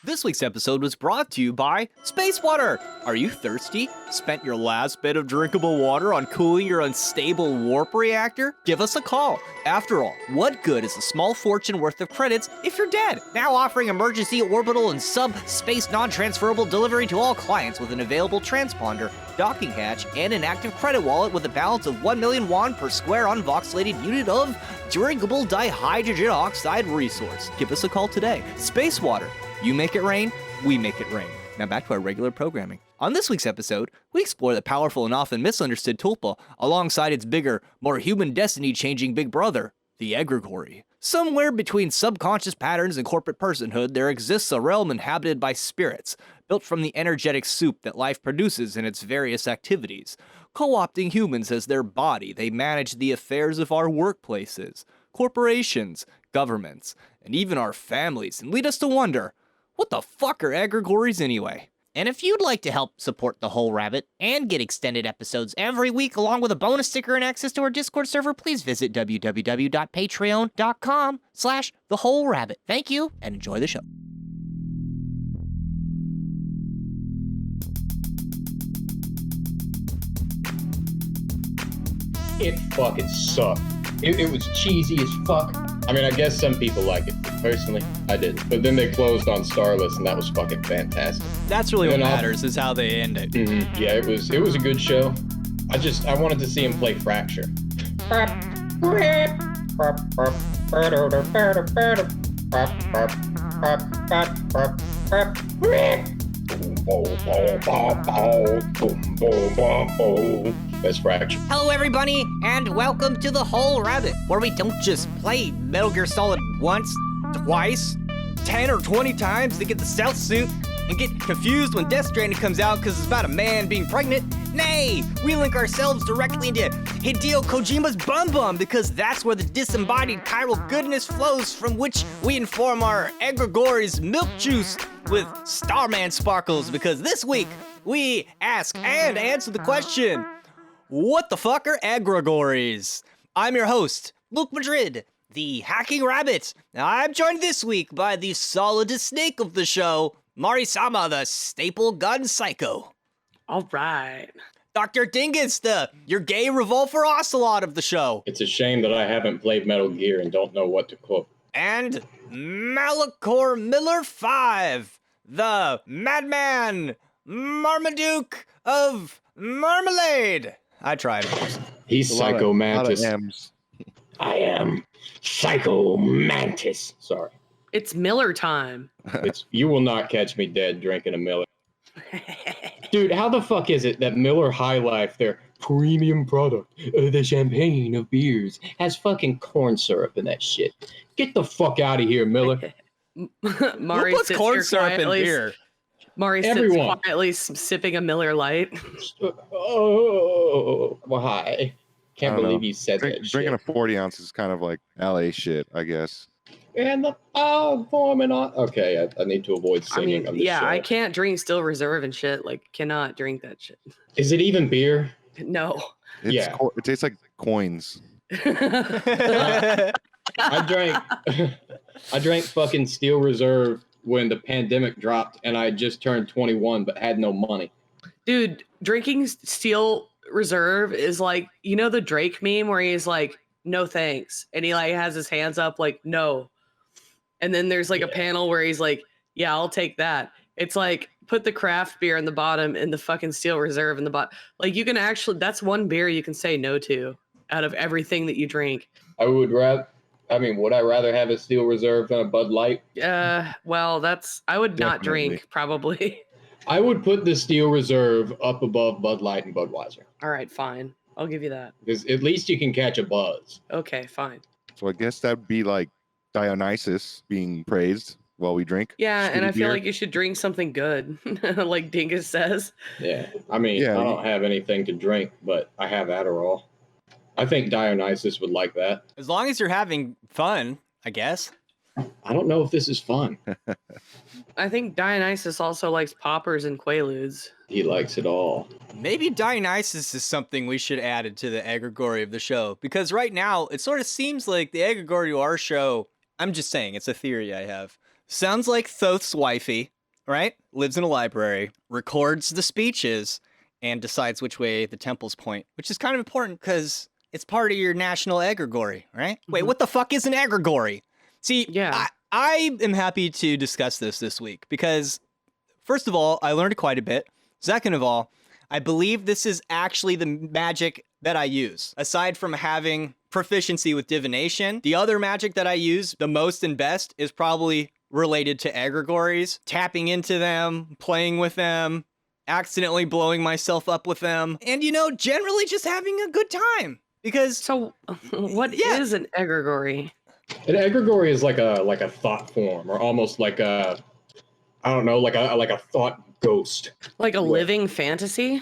This week's episode was brought to you by Space Water. Are you thirsty? Spent your last bit of drinkable water on cooling your unstable warp reactor? Give us a call. After all, what good is a small fortune worth of credits if you're dead? Now offering emergency orbital and subspace non-transferable delivery to all clients with an available transponder, docking hatch, and an active credit wallet with a balance of 1 million won per square unvoxelated unit of drinkable dihydrogen oxide resource. Give us a call today. Space Water. You make it rain, we make it rain. Now back to our regular programming. On this week's episode, we explore the powerful and often misunderstood Tulpa alongside its bigger, more human destiny-changing big brother, the Egregore. Somewhere between subconscious patterns and corporate personhood, there exists a realm inhabited by spirits, built from the energetic soup that life produces in its various activities. Co-opting humans as their body, they manage the affairs of our workplaces, corporations, governments, and even our families, and lead us to wonder, what the fuck are Aggregores anyway? And if you'd like to help support The Whole Rabbit and get extended episodes every week along with a bonus sticker and access to our Discord server, please visit www.patreon.com/thewholerabbit. Thank you, and enjoy the show. It fucking sucked. It was cheesy as fuck. I mean, I guess some people like it. Personally, I didn't. But then they closed on Starless, and that was fucking fantastic. That's really what matters, is how they end it. Mm-hmm. Yeah, it was a good show. I wanted to see him play Fracture. That's Fracture. Hello everybody, and welcome to The Whole Rabbit, where we don't just play Metal Gear Solid once, Twice, 10 or 20 times to get the stealth suit, and get confused when Death Stranding comes out because it's about a man being pregnant. Nay, we link ourselves directly into Hideo Kojima's Bum Bum because that's where the disembodied chiral goodness flows, from which we inform our Egregore's milk juice with Starman sparkles, because this week we ask and answer the question, what the fuck are Egregores? I'm your host, Luke Madrid, the Hacking Rabbit. Now, I'm joined this week by the solidest snake of the show, Mari-sama, the staple gun psycho. All right. Dr. Dingus, your gay revolver ocelot of the show. It's a shame that I haven't played Metal Gear and don't know what to quote. And Malachor Miller 5, the madman Marmaduke of Marmalade. I tried. He's Psycho Mantis. I am Psycho Mantis. Sorry. It's Miller time. You will not catch me dead drinking a Miller. Dude, how the fuck is it that Miller High Life, their premium product, the champagne of beers, has fucking corn syrup in that shit? Get the fuck out of here, Miller. Mari Who puts sits corn here syrup quietly, in beer? Mari Everyone. sits quietly sipping a Miller Lite. Oh, why? Can't believe you said that shit. Drinking a 40 ounce is kind of like LA shit, I guess. And the forming on. Okay, I need to avoid singing on this show. I can't drink Still Reserve and shit. Like, cannot drink that shit. Is it even beer? No. It tastes like coins. I drank fucking Steel Reserve when the pandemic dropped, and I just turned 21 but had no money. Dude, drinking Steel Reserve is like, you know the Drake meme where he's like, no thanks. And he like has his hands up like, no. And then there's like a panel where he's like, yeah, I'll take that. It's like, put the craft beer in the bottom and the fucking Steel Reserve in the bottom. Like, you can actually, that's one beer you can say no to out of everything that you drink. Would I rather have a Steel Reserve than a Bud Light? Well, I would not Definitely. drink, probably. I would put the Steel Reserve up above Bud Light and Budweiser. All right, fine. I'll give you that. Because at least you can catch a buzz. Okay, fine. So I guess that would be like Dionysus being praised while we drink. Yeah, and I feel beer. like you should drink something good, like Dingus says. Yeah, I don't have anything to drink, but I have Adderall. I think Dionysus would like that. As long as you're having fun, I guess. I don't know if this is fun. I think Dionysus also likes poppers and Quaaludes. He likes it all. Maybe Dionysus is something we should add to the Egregore of the show, because right now it sort of seems like the Egregore to our show, I'm just saying, it's a theory I have, sounds like Thoth's wifey, right? Lives in a library, records the speeches, and decides which way the temples point, which is kind of important because it's part of your national egregory, right? Wait, Mhm. what the fuck is an egregory? See, Yeah. I am happy to discuss this week because, first of all, I learned quite a bit. Second of all, I believe this is actually the magic that I use. Aside from having proficiency with divination, the other magic that I use the most and best is probably related to egregories, tapping into them, playing with them, accidentally blowing myself up with them, and, generally just having a good time. Because, So, what Yeah. is an egregory? An egregore is like a thought form, or almost like a, I don't know, like a thought ghost. Like a What? living fantasy?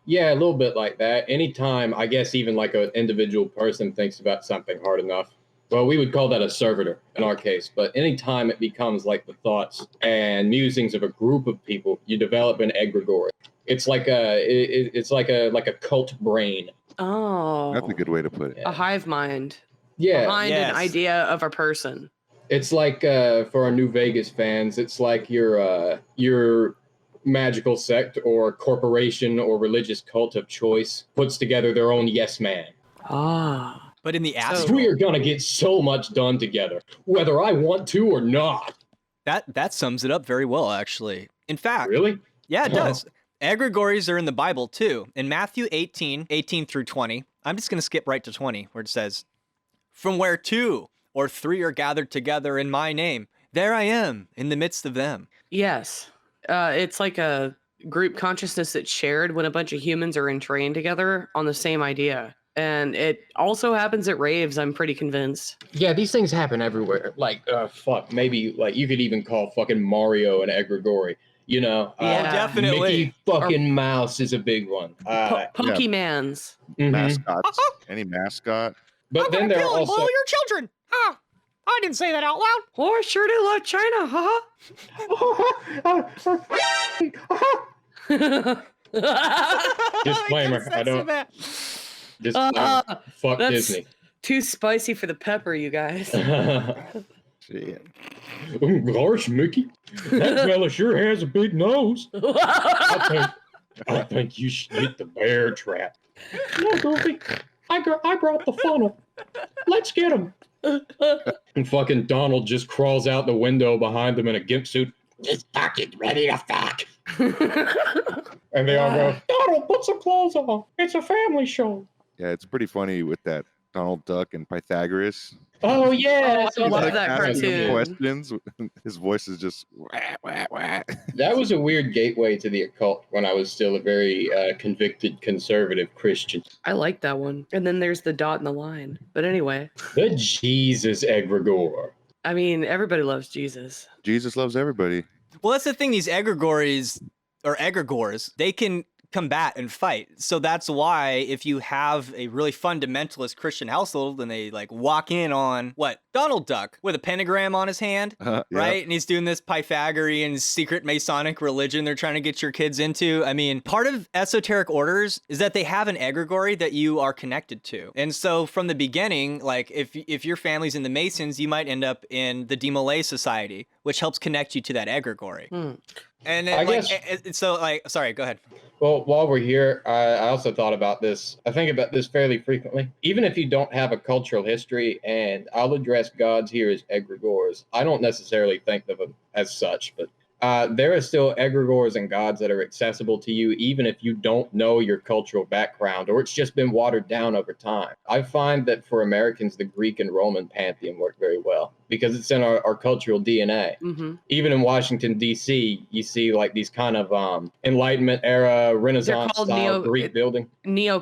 Yeah, a little bit like that. Anytime, I guess, even like an individual person thinks about something hard enough. Well, we would call that a servitor in our case. But anytime it becomes like the thoughts and musings of a group of people, you develop an egregore. It's like it's like a cult brain. Oh. That's a good way to put it. A hive mind Yeah, behind an Yes. idea of a person. it's like for our New Vegas fans, it's like your magical sect or corporation or religious cult of choice puts together their own yes man. Ah. but in the So- astral, We are gonna get so much done together, whether I want to or not. that sums it up very well, actually. In fact, Really? yeah, it Oh. does. Egregories are in the Bible too. In Matthew 18 through 20, I'm just going to skip right to 20, where it says, "From where 2 or 3 are gathered together in my name, there I am in the midst of them." Yes. It's like a group consciousness that's shared when a bunch of humans are entrained together on the same idea. And it also happens at raves, I'm pretty convinced. Yeah, these things happen everywhere. Like, fuck, maybe like you could even call fucking Mario an egregore. You know, Yeah. Definitely. Mickey fucking Mouse is a big one. Pokemans. Mhm. Mascots. Any mascot. But then there are also your children. Ah, I didn't say that out loud. Oh, I sure do love China, haha. Disclaimer, I don't- fuck That's Disney. too spicy for the pepper, you guys. Shit. Oh, gosh, Mickey, that fella sure has a big nose. I think you should hit the bear trap. No, Goofy, I brought the funnel. Let's get him. And fucking Donald just crawls out the window behind them in a gimp suit. Just fucking ready to fuck. And they all go, Donald, put some clothes on. It's a family show. Yeah, it's pretty funny with that Donald Duck and Pythagoras. Oh, yeah. I love Like, that asking him cartoon. questions. His voice is just wah, wah, wah. That was a weird gateway to the occult when I was still a very convicted conservative Christian. I like that one. And then there's the dot and the line. But anyway, The Jesus Egregore. I mean, everybody loves Jesus. Jesus loves everybody. Well, that's the thing. These egregories or egregores, they can combat and fight. So that's why if you have a really fundamentalist Christian household and they like walk in on what Donald Duck with a pentagram on his hand, Yeah. right? And he's doing this Pythagorean secret Masonic religion they're trying to get your kids into. I mean, part of esoteric orders is that they have an egregory that you are connected to. And so from the beginning, like if your family's in the Masons, you might end up in the Demolay Society, which helps connect you to that egregory. And then, I like, guess- so like, sorry, go ahead. Well, while we're here, I also thought about this. I think about this fairly frequently. Even if you don't have a cultural history, and I'll address gods here as egregores, I don't necessarily think of them as such, but there are still egregores and gods that are accessible to you, even if you don't know your cultural background, or it's just been watered down over time. I find that for Americans, the Greek and Roman pantheon work very well because it's in our cultural DNA. Mm-hmm. Even in Washington, D.C., you see like these kind of Enlightenment era, Renaissance called style Greek building.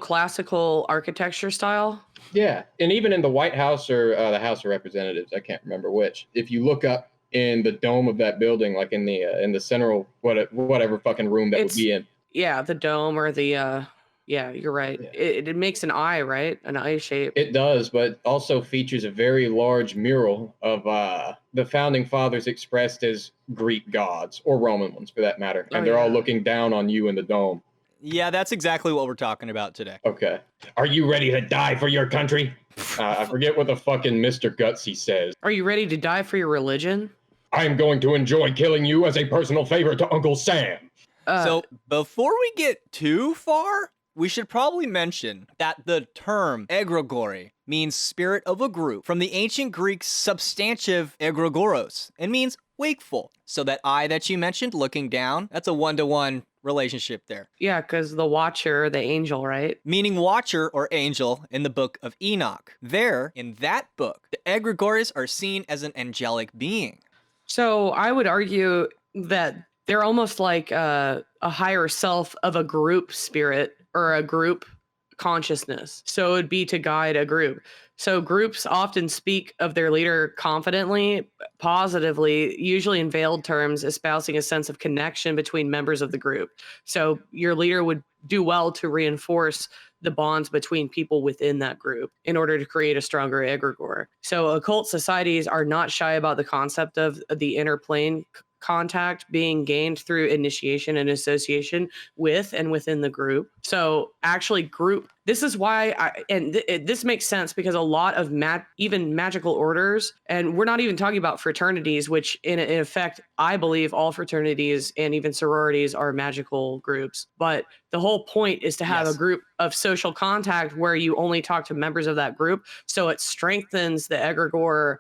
Neoclassical architecture style. Yeah. And even in the White House or the House of Representatives, I can't remember which, if you look up in the dome of that building, like in the central, whatever fucking room that would be in. Yeah, the dome or the yeah, you're right. Yeah. It makes an eye, right? An eye shape. It does, but also features a very large mural of the founding fathers expressed as Greek gods, or Roman ones for that matter. And Oh, they're all yeah. looking down on you in the dome. Yeah, that's exactly what we're talking about today. Okay. Are you ready to die for your country? I forget what the fucking Mr. Gutsy says. Are you ready to die for your religion? I am going to enjoy killing you as a personal favor to Uncle Sam. So before we get too far, we should probably mention that the term Egregore means spirit of a group from the ancient Greek substantive egregoros and means wakeful. So that eye that you mentioned looking down, that's a one-to-one relationship there. Yeah, because the watcher, the angel, right? Meaning watcher or angel in the book of Enoch. There, in that book, the Egregores are seen as an angelic being. So I would argue that they're almost like a higher self of a group spirit or a group consciousness. So it would be to guide a group. So groups often speak of their leader confidently, positively, usually in veiled terms, espousing a sense of connection between members of the group. So your leader would do well to reinforce the bonds between people within that group in order to create a stronger egregore. So occult societies are not shy about the concept of the inner plane contact being gained through initiation and association with and within the group. So actually this is why this makes sense because a lot of even magical orders, and we're not even talking about fraternities, which in effect, I believe all fraternities and even sororities are magical groups. But the whole point is to have a group of social contact where you only talk to members of that group. So it strengthens the egregore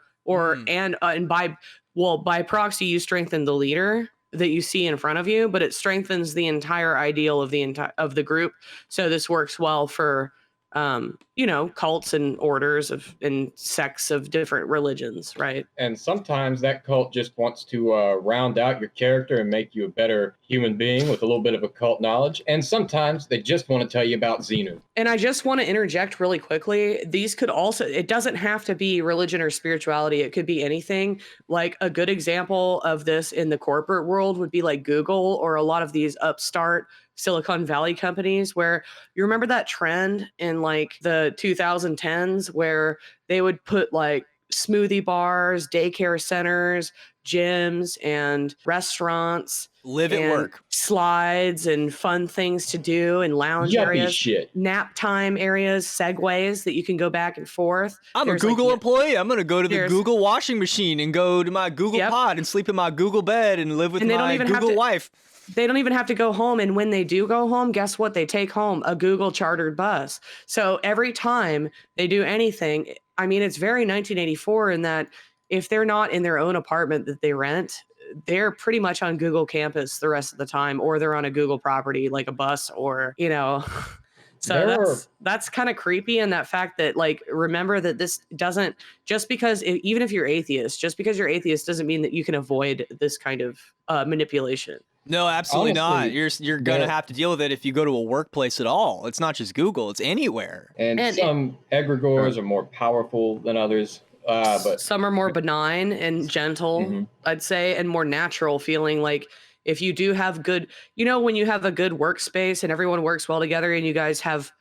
and by proxy, you strengthen the leader that you see in front of you, but it strengthens the entire ideal of the group. So this works well for cults and orders and sects of different religions, right? And sometimes that cult just wants to round out your character and make you a better human being with a little bit of occult knowledge. And sometimes they just want to tell you about Xenu. And I just want to interject really quickly. These could also, it doesn't have to be religion or spirituality. It could be anything. Like a good example of this in the corporate world would be like Google or a lot of these upstart Silicon Valley companies, where you remember that trend in like the 2010s where they would put like smoothie bars, daycare centers, gyms, and restaurants, live at work, slides and fun things to do, and lounge areas, nap time areas, segues that you can go back and forth. I'm a Google employee. I'm going to go to the Google washing machine and go to my Google pod and sleep in my Google bed and live with my Google wife. They don't even have to go home. And when they do go home, guess what? They take home a Google chartered bus. So every time they do anything, I mean, it's very 1984 in that if they're not in their own apartment that they rent, they're pretty much on Google campus the rest of the time, or they're on a Google property like a bus or, So that's kind of creepy. And that fact that, like, remember that this doesn't, just because, even if you're atheist, just because you're atheist doesn't mean that you can avoid this kind of manipulation. No, absolutely not. You're gonna have to deal with it if you go to a workplace at all. It's not just Google; it's anywhere. And some egregores are more powerful than others, but some are more benign and gentle, I'd say, and more natural feeling. Like if you do have good, when you have a good workspace and everyone works well together, and you guys have,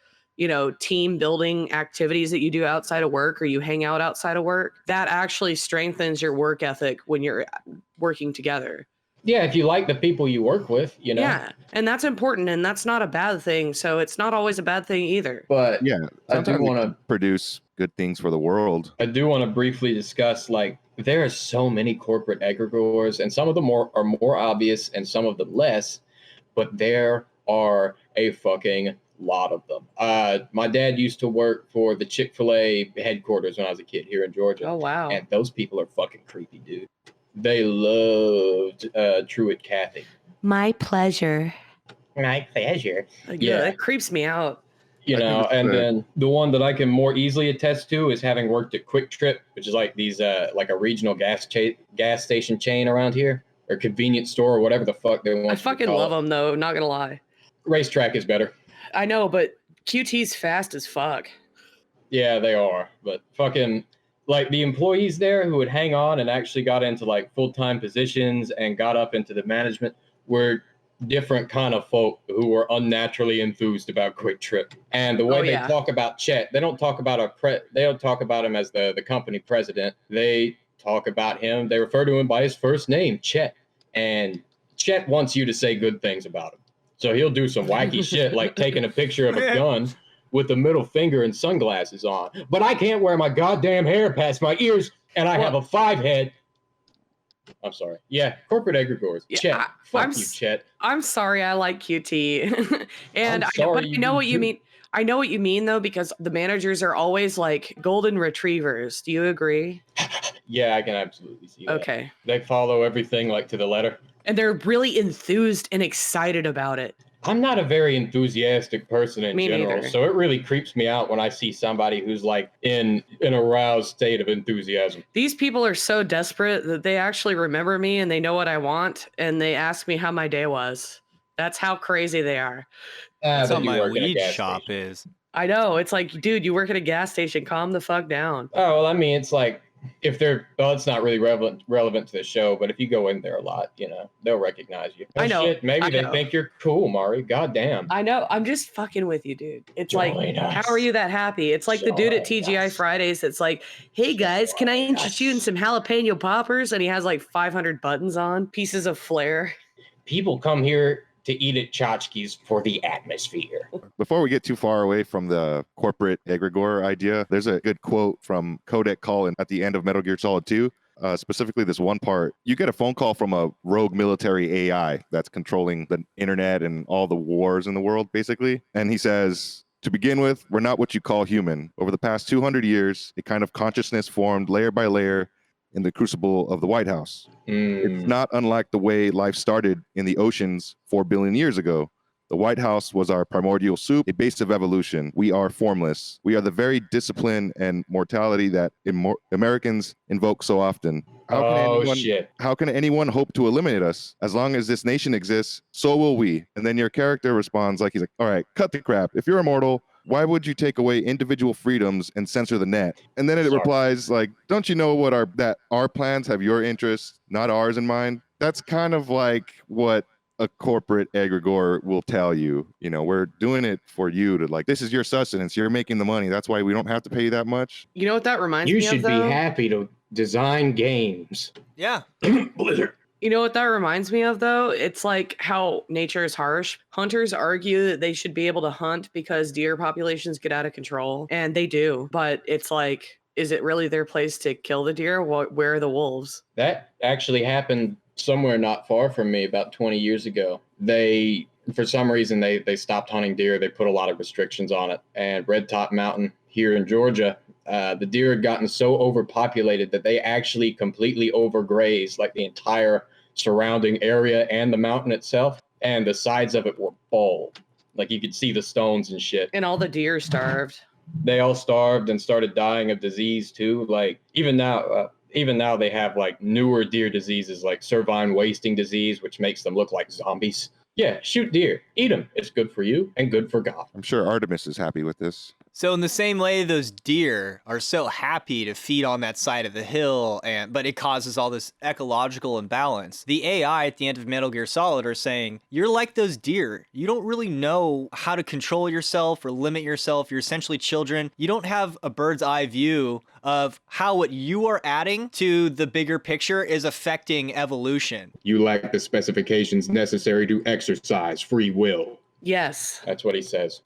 team building activities that you do outside of work, or you hang out outside of work, that actually strengthens your work ethic when you're working together. Yeah, if you like the people you work with, Yeah, and that's important, and that's not a bad thing. So it's not always a bad thing either. But yeah, I do want to produce good things for the world. I do want to briefly discuss, like, there are so many corporate egregores, and some of them are more obvious and some of them less, but there are a fucking lot of them. My dad used to work for the Chick-fil-A headquarters when I was a kid here in Georgia. Oh, wow. And those people are fucking creepy, dude. They loved Truett Cathy. My pleasure. My pleasure. Yeah, that creeps me out. And then the one that I can more easily attest to is having worked at Quick Trip, which is like these like a regional gas station chain around here, or convenience store, or whatever the fuck they want. I fucking love them though, not gonna lie. Racetrack is better. I know, but QT's fast as fuck. Yeah, they are, but fucking. Like the employees there who would hang on and actually got into like full-time positions and got up into the management were different kind of folk who were unnaturally enthused about Quick Trip. And the way they talk about Chet, they don't talk about they don't talk about him as the company president. They talk about him. They refer to him by his first name, Chet. And Chet wants you to say good things about him. So he'll do some wacky shit like taking a picture of a gun with the middle finger and sunglasses on. But I can't wear my goddamn hair past my ears, and I have a 5 head. I'm sorry. Yeah, corporate egregores. Yeah, Chet. Fuck I'm you, s- Chet. I'm sorry, I like QT. And I'm but sorry I you know do what you too. mean. I know what you mean though, because the managers are always like golden retrievers. Do you agree? Yeah, I can absolutely see that. Okay. They follow everything like to the letter. And they're really enthused and excited about it. I'm not a very enthusiastic person in Me general, neither. so it really creeps me out when I see somebody who's like in an aroused state of enthusiasm. These people are so desperate that they actually remember me and they know what I want and they ask me how my day was. That's how crazy they are. That's But how you my work at a weed gas shop station. is. I know. It's like, dude, you work at a gas station. Calm the fuck down. Oh, well, I mean, it's like if they're, well, it's not really relevant to the show, but if you go in there a lot, you know, they'll recognize you. Oh, I know, shit, maybe I they know. think you're cool, Mari. Goddamn. I know. I'm just fucking with you, dude. It's Join like, us. how are you that happy? It's like the dude at Join TGI us. Fridays that's like, hey guys, can I Join interest you in us. some jalapeno poppers? And he has like 500 buttons on, pieces of flair. People come here to eat at tchotchkes for the atmosphere. Before we get too far away from the corporate egregore idea, there's a good quote from Codec Call at the end of Metal Gear Solid 2. Specifically, this one part, you get a phone call from a rogue military AI that's controlling the internet and all the wars in the world, basically. And he says, to begin with, we're not what you call human. Over the past 200 years, a kind of consciousness formed layer by layer in the crucible of the White House. It's not unlike the way life started in the oceans 4 billion years ago. The White House was our primordial soup, a base of evolution. We are formless. We are the very discipline and mortality that Americans invoke so often. Shit. How can anyone hope to eliminate us? As long as this nation exists, so will we. And then your character responds like, he's like, all right, cut the crap. If you're immortal, why would you take away individual freedoms and censor the net? And then it Sorry. replies like, don't you know that our plans have your interests, not ours in mind? That's kind of like what a corporate egregore will tell you. You know, we're doing it for you to like, this is your sustenance. You're making the money. That's why we don't have to pay you that much. You know what that reminds You me should of, be though? happy to design games. Yeah. Blizzard. You know what that reminds me of, though? It's like how nature is harsh. Hunters argue that they should be able to hunt because deer populations get out of control, and they do. But it's like, is it really their place to kill the deer? Where are the wolves? That actually happened somewhere not far from me about 20 years ago. They, for some reason, they stopped hunting deer. They put a lot of restrictions on it. And Red Top Mountain here in Georgia, the deer had gotten so overpopulated that they actually completely overgrazed like the entire surrounding area and the mountain itself. And the sides of it were bald. Like you could see the stones and shit. And all the deer starved. They all starved and started dying of disease too. Like even now they have like newer deer diseases like cervine wasting disease, which makes them look like zombies. Yeah, shoot deer, eat them. It's good for you and good for God. I'm sure Artemis is happy with this. So in the same way, those deer are so happy to feed on that side of the hill, but it causes all this ecological imbalance. The AI at the end of Metal Gear Solid are saying, you're like those deer. You don't really know how to control yourself or limit yourself. You're essentially children. You don't have a bird's eye view of how what you are adding to the bigger picture is affecting evolution. You lack the specifications necessary to exercise free will. Yes. That's what he says.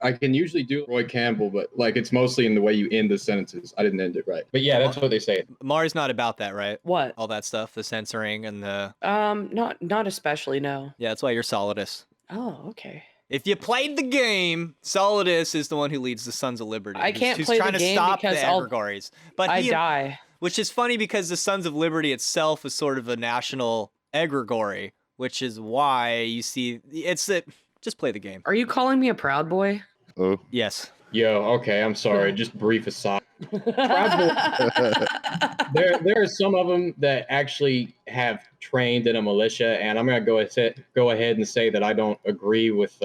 I can usually do Roy Campbell, but like it's mostly in the way you end the sentences. I didn't end it right. But yeah, that's what they say. Mari's not about that, right? What? All that stuff, the censoring and the... Not especially, no. Yeah, that's why you're Solidus. Oh, okay. If you played the game, Solidus is the one who leads the Sons of Liberty. I can't who's play the trying game to stop because the I'll- Egregores. But I die. Which is funny because the Sons of Liberty itself is sort of a national Egregory, which is why you see just play the game. Are you calling me a proud boy? Oh, Yes. Yo, okay, I'm sorry. Just brief aside. There are some of them that actually have trained in a militia, and I'm going to go ahead and say that I don't agree with.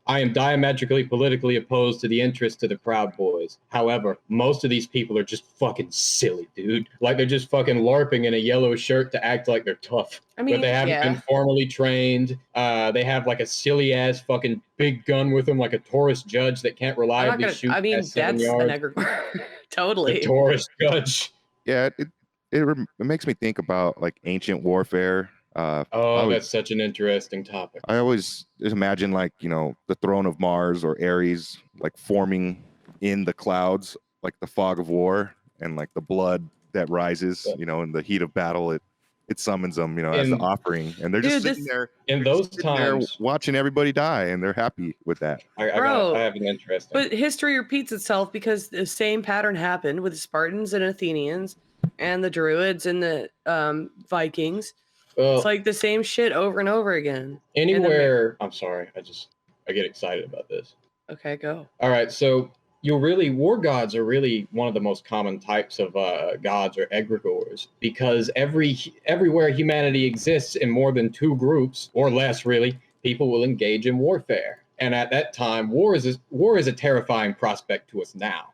I am diametrically politically opposed to the interests of the Proud Boys. However, most of these people are just fucking silly, dude. Like they're just fucking LARPing in a yellow shirt to act like they're tough. I mean, but they haven't yeah. been formally trained. They have like a silly ass fucking big gun with them, like a Taurus judge that can't reliably shoot. I mean, at 7 that's yards. an egregore. Totally. The Taurus judge. yeah, it makes me think about like ancient warfare. That's such an interesting topic. I always just imagine like, you know, the throne of Mars or Ares like forming in the clouds, like the fog of war, and like the blood that rises, you know, in the heat of battle, it it summons them, as the And- offering, and they're Dude, just sitting this- there. In they're those just sitting there times, watching everybody die, and they're happy with that. Bro, I have an interesting. But history repeats itself because the same pattern happened with the Spartans and Athenians and the Druids and the Vikings. Well, It's like the same shit over and over again. anywhere. I'm sorry. I get excited about this. Okay, go. All right, so war gods are really one of the most common types of gods or egregores because everywhere humanity exists in more than two groups or less, really, people will engage in warfare. And at that time, war is a terrifying prospect to us now.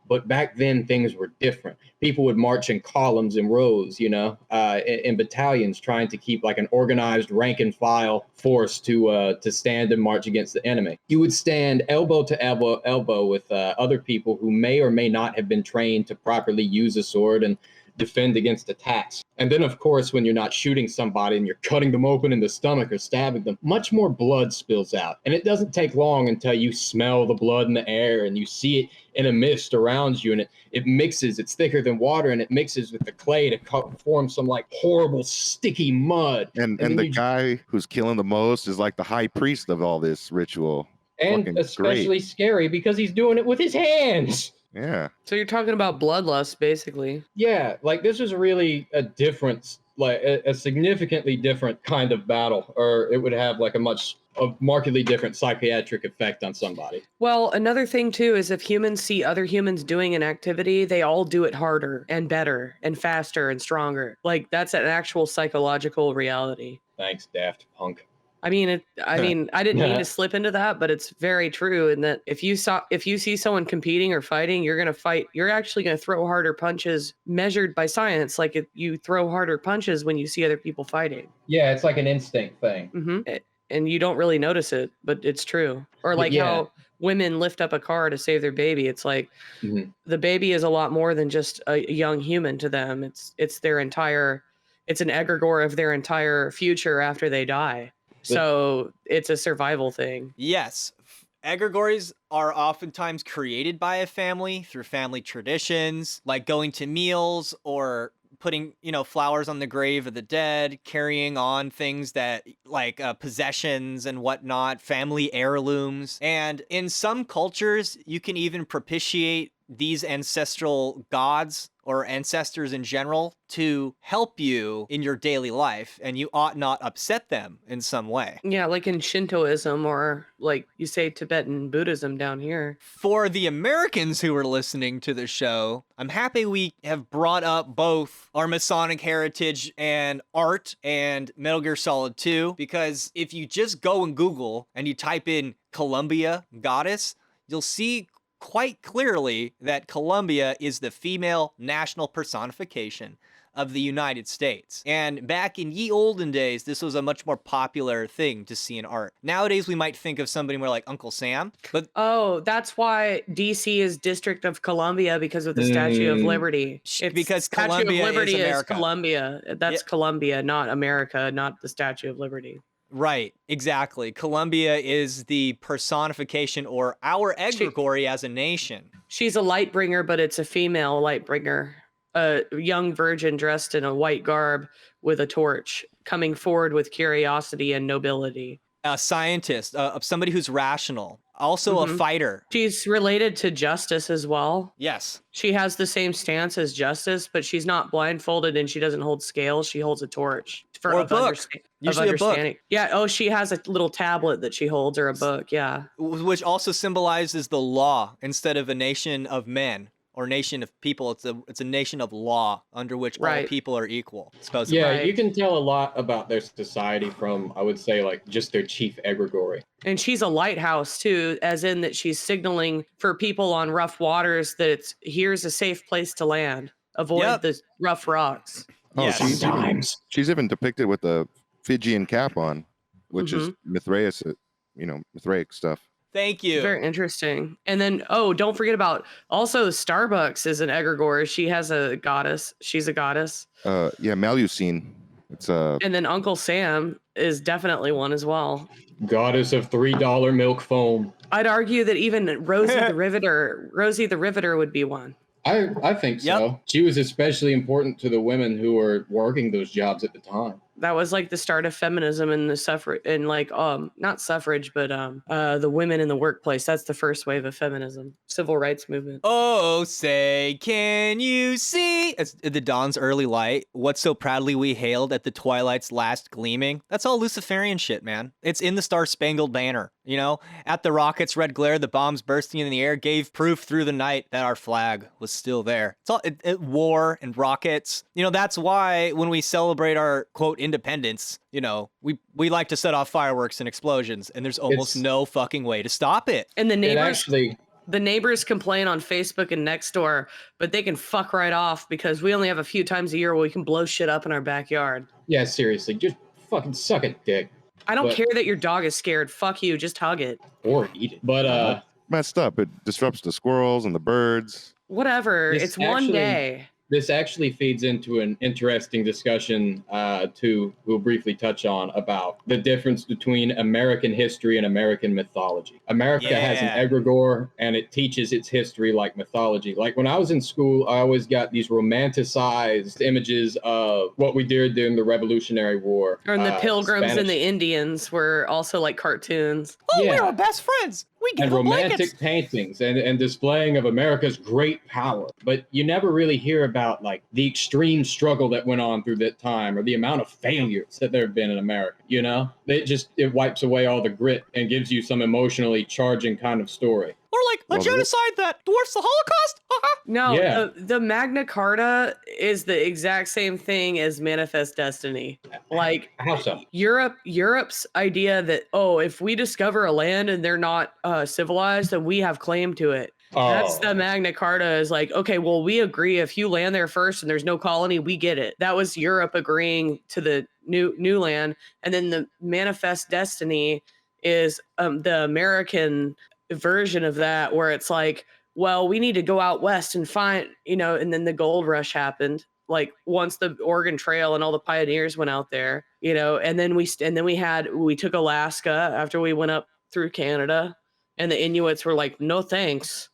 But back then, things were different. People would march in columns and rows, in battalions, trying to keep like an organized rank and file force to stand and march against the enemy. You would stand elbow to elbow with other people who may or may not have been trained to properly use a sword and defend against attacks. And then, of course, when you're not shooting somebody and you're cutting them open in the stomach or stabbing them, much more blood spills out. And it doesn't take long until you smell the blood in the air and you see it in a mist around you, and it mixes. It's thicker than water, and it mixes with the clay to form some like horrible sticky mud. And the guy who's killing the most is like the high priest of all this ritual. And Fucking especially great. scary because he's doing it with his hands. Yeah. So you're talking about bloodlust, basically. Yeah, like this is really a difference, like a significantly different kind of battle, or it would have like a markedly different psychiatric effect on somebody. Well, another thing too is if humans see other humans doing an activity, they all do it harder and better and faster and stronger. Like that's an actual psychological reality. Thanks, Daft Punk. I mean, I didn't mean to slip into that, but it's very true. In that, if you see someone competing or fighting, you're gonna fight. You're actually gonna throw harder punches, measured by science. Like you throw harder punches when you see other people fighting. Yeah, it's like an instinct thing. Mm-hmm. And you don't really notice it, but it's true. Or like how women lift up a car to save their baby. It's like the baby is a lot more than just a young human to them. It's their entire. It's an egregore of their entire future after they die. So it's a survival thing. Yes. Egregores are oftentimes created by a family through family traditions, like going to meals or putting, flowers on the grave of the dead, carrying on things that like possessions and whatnot, family heirlooms. And in some cultures, you can even propitiate these ancestral gods or ancestors in general to help you in your daily life, and you ought not upset them in some way. Yeah, like in Shintoism or like you say Tibetan Buddhism down here. For the Americans who are listening to the show, I'm happy we have brought up both our Masonic heritage and art and Metal Gear Solid 2, because if you just go and Google and you type in Columbia goddess, you'll see quite clearly that Columbia is the female national personification of the United States. And back in ye olden days, this was a much more popular thing to see in art. Nowadays, we might think of somebody more like Uncle Sam, but Oh, that's why DC is District of Columbia because of the Statue of Liberty. Because Statue Columbia of Liberty is America. Columbia. That's Columbia, not America, not the Statue of Liberty. Right, exactly. Columbia is the personification or our Egregore as a nation. She's a light bringer, but it's a female light bringer. A young virgin dressed in a white garb with a torch, coming forward with curiosity and nobility. A scientist, somebody who's rational, also a fighter. She's related to Justice as well. Yes. She has the same stance as Justice, but she's not blindfolded and she doesn't hold scales. She holds a torch. Or a book. Usually a book. Yeah. Oh, she has a little tablet that she holds, or a book. Yeah. Which also symbolizes the law instead of a nation of men or nation of people. It's a nation of law under which all people are equal. Supposedly. Yeah, you can tell a lot about their society from, I would say, like just their chief egregore. And she's a lighthouse too, as in that she's signaling for people on rough waters that here's a safe place to land. Avoid the rough rocks. Oh, Yes. she's even depicted with a Fijian cap on, which is Mithraic, Mithraic stuff. Thank you. Very interesting. And then, don't forget about also Starbucks is an egregore. She has a goddess. She's a goddess. Malusine. It's And then Uncle Sam is definitely one as well. Goddess of $3 milk foam. I'd argue that even Rosie the Riveter would be one. I think so. Yep. She was especially important to the women who were working those jobs at the time. That was like the start of feminism and the suffrage and like not suffrage but the women in the workplace. That's the first wave of feminism, civil rights movement. Oh, say, can you see as the dawn's early light, what so proudly we hailed at the twilight's last gleaming? That's all Luciferian shit, man. It's in the Star-Spangled Banner, you know? At the rocket's red glare, the bombs bursting in the air gave proof through the night that our flag was still there. It's all war and rockets. You know, that's why when we celebrate our, quote, independence, you know, we like to set off fireworks and explosions, and there's almost no fucking way to stop it. And the neighbors complain on Facebook and Nextdoor, but they can fuck right off because we only have a few times a year where we can blow shit up in our backyard. Yeah, seriously, just fucking suck a dick. I don't care that your dog is scared. Fuck you, just hug it. Or eat it. But Messed up. It disrupts the squirrels and the birds. Whatever. It's one day. This actually feeds into an interesting discussion we'll briefly touch on about the difference between American history and American mythology. America has an egregore, and it teaches its history like mythology. Like when I was in school, I always got these romanticized images of what we did during the Revolutionary War. And the Pilgrims and the Indians were also like cartoons. Oh, we're our best friends. We give and them romantic blankets. paintings and displaying of America's great power. But you never really hear about like the extreme struggle that went on through that time or the amount of failures that there have been in America. You know, it wipes away all the grit and gives you some emotionally charging kind of story. Or like a genocide that dwarfs the Holocaust. No, the Magna Carta is the exact same thing as Manifest Destiny. Like how so? Europe's idea that, oh, if we discover a land and they're not civilized, then we have claim to it. That's the Magna Carta is like, okay, well, we agree if you land there first and there's no colony, we get it. That was Europe agreeing to the new land. And then the Manifest Destiny is the American version of that, where it's like, well, we need to go out west and find, you know, and then the gold rush happened. Like once the Oregon Trail and all the pioneers went out there, you know, and then we took Alaska after we went up through Canada, and the Inuits were like, no thanks.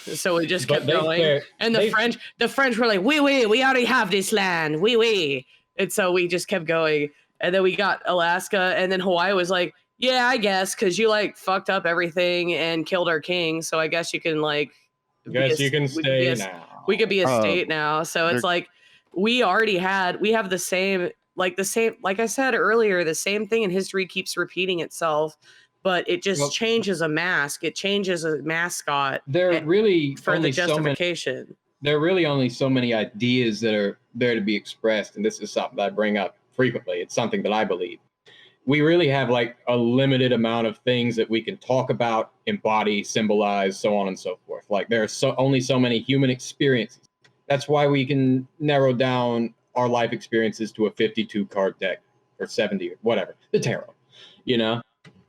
So we just kept going. And the French were like, we already have this land. And so we just kept going. And then we got Alaska, and then Hawaii was like, yeah, I guess, because you like fucked up everything and killed our king. So I guess you can like. You can stay now. We could be a state now. So it's like we have the same, like I said earlier, the same thing in history keeps repeating itself, but it just changes a mask. It changes a mascot. There are really for the justification. There are really only so many ideas that are there to be expressed. And this is something that I bring up frequently. It's something that I believe. We really have like a limited amount of things that we can talk about, embody, symbolize, so on and so forth. Like there are only so many human experiences. That's why we can narrow down our life experiences to a 52 card deck or 70 or whatever, the tarot, you know?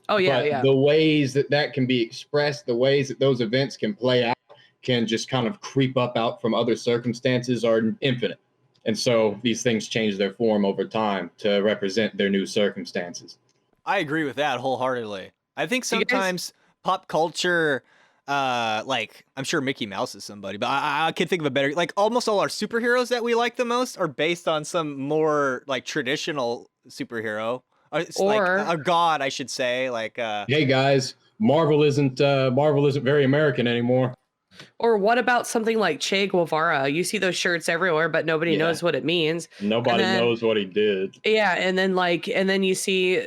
Oh yeah, but the ways that can be expressed, the ways that those events can play out, can just kind of creep up out from other circumstances are infinite. And so these things change their form over time to represent their new circumstances. I agree with that wholeheartedly. I think sometimes pop culture, like I'm sure Mickey Mouse is somebody, but I can think of a better, like almost all our superheroes that we like the most are based on some more like traditional superhero. Or like a god, I should say. Like, hey guys, Marvel isn't very American anymore. Or what about something like Che Guevara? You see those shirts everywhere, but nobody knows what it means. Nobody knows what he did. Yeah, and then you see,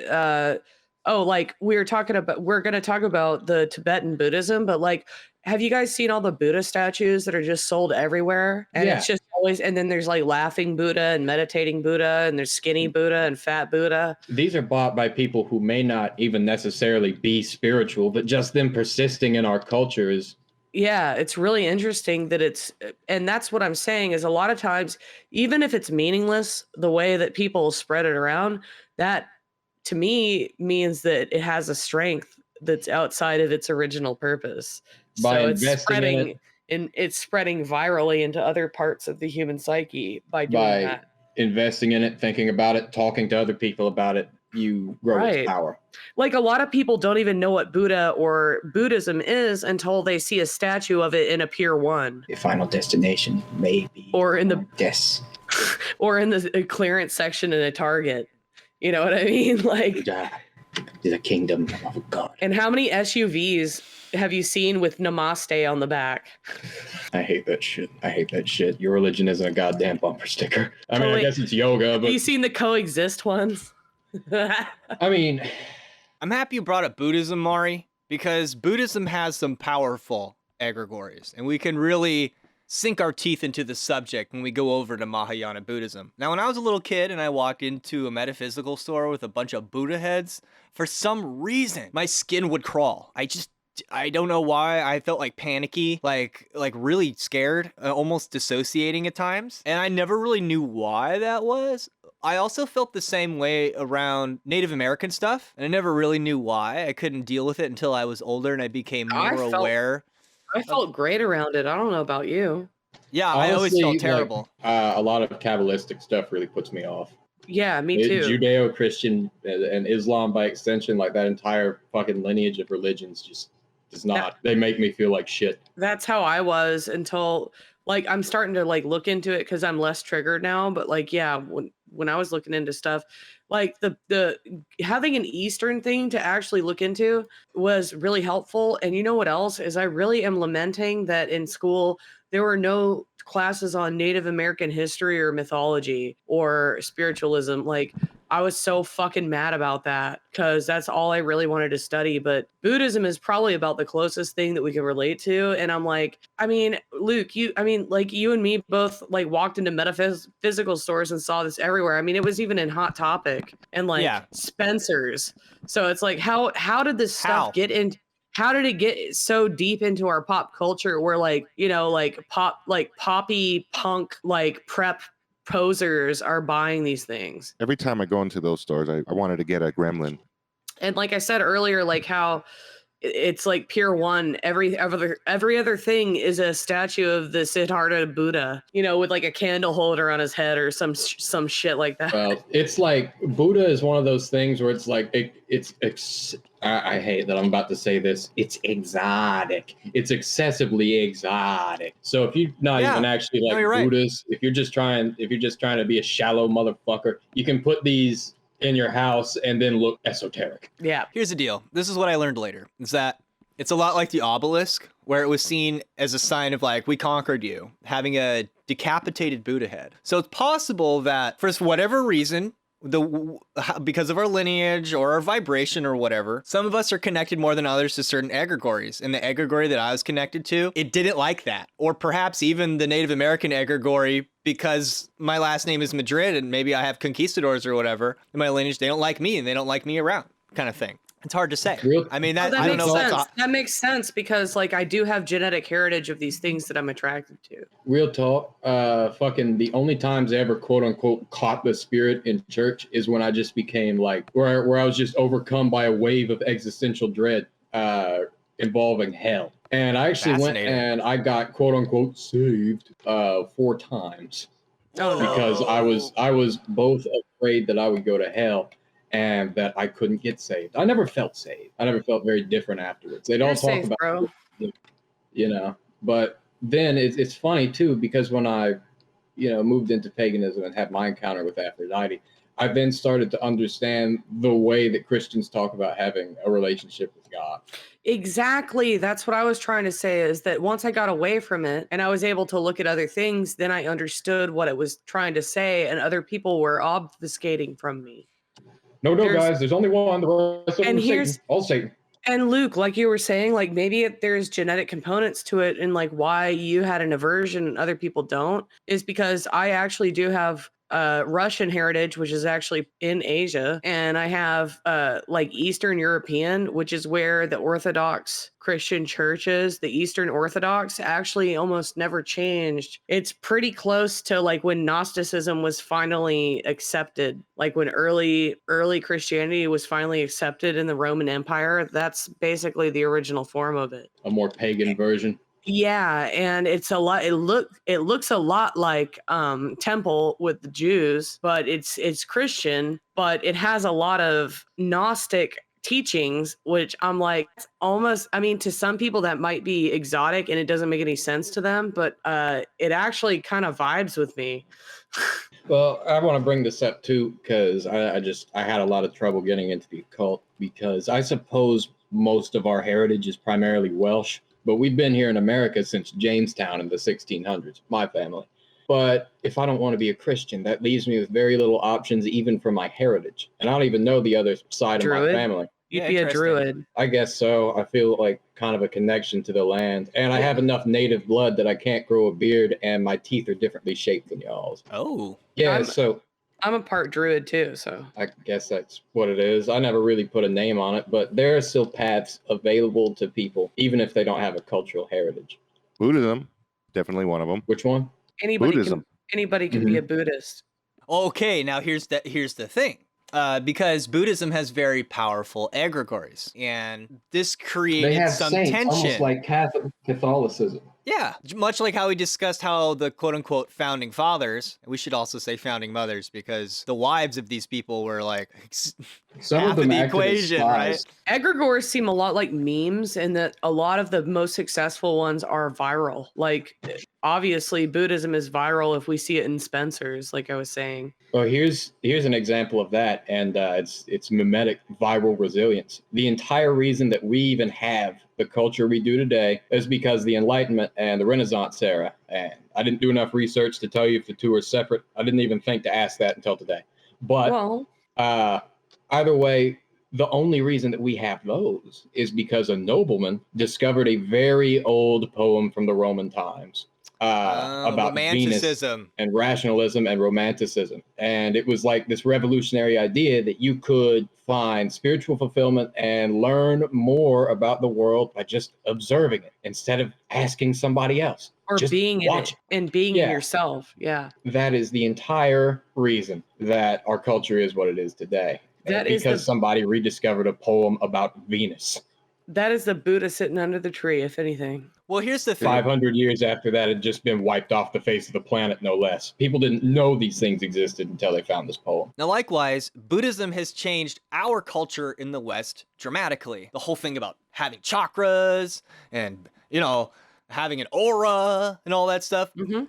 like we're going to talk about the Tibetan Buddhism, but like, have you guys seen all the Buddha statues that are just sold everywhere? And it's just always, and then there's like laughing Buddha and meditating Buddha, and there's skinny Buddha and fat Buddha. These are bought by people who may not even necessarily be spiritual, but just them persisting in our culture is. Yeah, it's really interesting that and that's what I'm saying is a lot of times, even if it's meaningless, the way that people spread it around, that to me means that it has a strength that's outside of its original purpose. So it's spreading virally into other parts of the human psyche by doing that. Investing in it, thinking about it, talking to other people about it, you grow Right. its power. Like a lot of people don't even know what Buddha or Buddhism is until they see a statue of it in a Pier 1 The final destination may be or in the death. or in the clearance section in a Target. You know what I mean? Like, Buddha is a kingdom of God. and how many SUVs have you seen with Namaste on the back? I hate that shit. I hate that shit. Your religion isn't a goddamn bumper sticker. I mean, Oh, I wait. guess it's yoga, Have but you seen the coexist ones? I mean, I'm happy you brought up Buddhism, Mari, because Buddhism has some powerful egregores, and we can really sink our teeth into the subject when we go over to Mahayana Buddhism. Now, when I was a little kid and I walked into a metaphysical store with a bunch of Buddha heads, for some reason, my skin would crawl. I don't know why. I felt like panicky, like really scared, almost dissociating at times. And I never really knew why that was. I also felt the same way around Native American stuff, and I never really knew why. I couldn't deal with it until I was older and I became more aware. I felt great around it. I don't know about you. Yeah, I always honestly, felt terrible. a lot of Kabbalistic stuff really puts me off. Yeah, me too. Judeo-Christian and Islam by extension, like that entire fucking lineage of religions just does not. They make me feel like shit. That's how I was until like I'm starting to like look into it because I'm less triggered now. But like, yeah, when I was looking into stuff, like the having an Eastern thing to actually look into was really helpful. And you know what else is I really am lamenting that in school there were no classes on Native American history or mythology or spiritualism. Like I was so fucking mad about that because that's all I really wanted to study. But Buddhism is probably about the closest thing that we can relate to. And I'm like, I mean, Luke, like you and me both like walked into metaphysical stores and saw this everywhere. I mean, it was even in Hot Topic and like Spencer's. So it's like, how did this stuff get in? How did it get so deep into our pop culture where like, you know, like poppy punk, like prep posers are buying these things? Every time I go into those stores, I wanted to get a gremlin. And like I said earlier, like how it's like Pier 1, every other thing is a statue of the Siddhartha Buddha, you know, with like a candle holder on his head or some shit like that. Well, it's like Buddha is one of those things where it's like I hate that I'm about to say this. It's exotic. It's excessively exotic. So if you're not even actually like Buddhist, if you're just trying to be a shallow motherfucker, you can put these in your house and then look esoteric. Yeah. Here's the deal. This is what I learned later. Is that it's a lot like the obelisk, where it was seen as a sign of like, we conquered you, having a decapitated Buddha head. So it's possible that for whatever reason, because of our lineage or our vibration or whatever, some of us are connected more than others to certain egregores. And the egregory that I was connected to, it didn't like that. Or perhaps even the Native American egregory, because my last name is Madrid and maybe I have conquistadors or whatever in my lineage, they don't like me and they don't like me around, kind of thing. It's hard to say. I mean, I don't know. That makes sense because like I do have genetic heritage of these things that I'm attracted to. Real talk, fucking the only times I ever quote unquote caught the spirit in church is when I just became like where I was just overcome by a wave of existential dread involving hell. And I actually went and I got quote unquote saved 4 times. Oh, no. Because I was both afraid that I would go to hell and that I couldn't get saved. I never felt saved. I never felt very different afterwards. They don't talk about it, you know. But then it's funny too, because when I, you know, moved into paganism and had my encounter with Aphrodite, I then started to understand the way that Christians talk about having a relationship with God. Exactly. That's what I was trying to say, is that once I got away from it and I was able to look at other things, then I understood what it was trying to say, and other people were obfuscating from me. No, guys, there's only one. The rest of them are Satan. All Satan. And Luke, like you were saying, like maybe there's genetic components to it, and like why you had an aversion and other people don't is because I actually do have Russian heritage, which is actually in Asia, and I have like Eastern European, which is where the Orthodox Christian churches, the Eastern Orthodox, actually almost never changed. It's pretty close to like when Gnosticism was finally accepted, like when early Christianity was finally accepted in the Roman Empire. That's basically the original form of it. A more pagan version. Yeah, and it's a lot. It looks a lot like temple with the Jews, but it's Christian, but it has a lot of Gnostic teachings, which I'm like, it's almost, I mean, to some people that might be exotic and it doesn't make any sense to them, but it actually kind of vibes with me. Well, I want to bring this up too because I had a lot of trouble getting into the occult because I suppose most of our heritage is primarily Welsh, but we've been here in America since Jamestown in the 1600s, my family. But if I don't want to be a Christian, that leaves me with very little options even for my heritage. And I don't even know the other side of my Druid? family. You'd Yeah, be a interesting. druid. I guess so. I feel like kind of a connection to the land. And I have enough native blood that I can't grow a beard and my teeth are differently shaped than y'all's. Oh. Yeah, I'm- so I'm a part druid too, so. I guess that's what it is. I never really put a name on it, but there are still paths available to people, even if they don't have a cultural heritage. Buddhism, definitely one of them. Which one? Buddhism. Anybody can be a Buddhist. Okay, now here's the thing. Because Buddhism has very powerful egregores, and this They created have some saints, tension. almost like Catholicism. Yeah, much like how we discussed how the quote-unquote founding fathers, we should also say founding mothers, because the wives of these people were like Some half of them the acted as equation, right? spies. Egregores seem a lot like memes in that a lot of the most successful ones are viral. Like, obviously, Buddhism is viral if we see it in Spencer's, like I was saying. Well, here's an example of that, and it's mimetic viral resilience. The entire reason that we even have the culture we do today is because the Enlightenment and the Renaissance era. And I didn't do enough research to tell you if the two are separate. I didn't even think to ask that until today. But Well, either way, the only reason that we have those is because a nobleman discovered a very old poem from the Roman times about Venus romanticism. and rationalism and romanticism. And it was like this revolutionary idea that you could find spiritual fulfillment and learn more about the world by just observing it instead of asking somebody else. or Just being in watch it and being Yeah. in yourself. Yeah. That is the entire reason that our culture is what it is today. That is because the- somebody rediscovered a poem about Venus. That is the Buddha sitting under the tree, if anything. Well, here's the thing. 500 years after that had just been wiped off the face of the planet, no less. People didn't know these things existed until they found this poem. Now, likewise, Buddhism has changed our culture in the West dramatically. The whole thing about having chakras and, having an aura and all that stuff. Mm-hmm.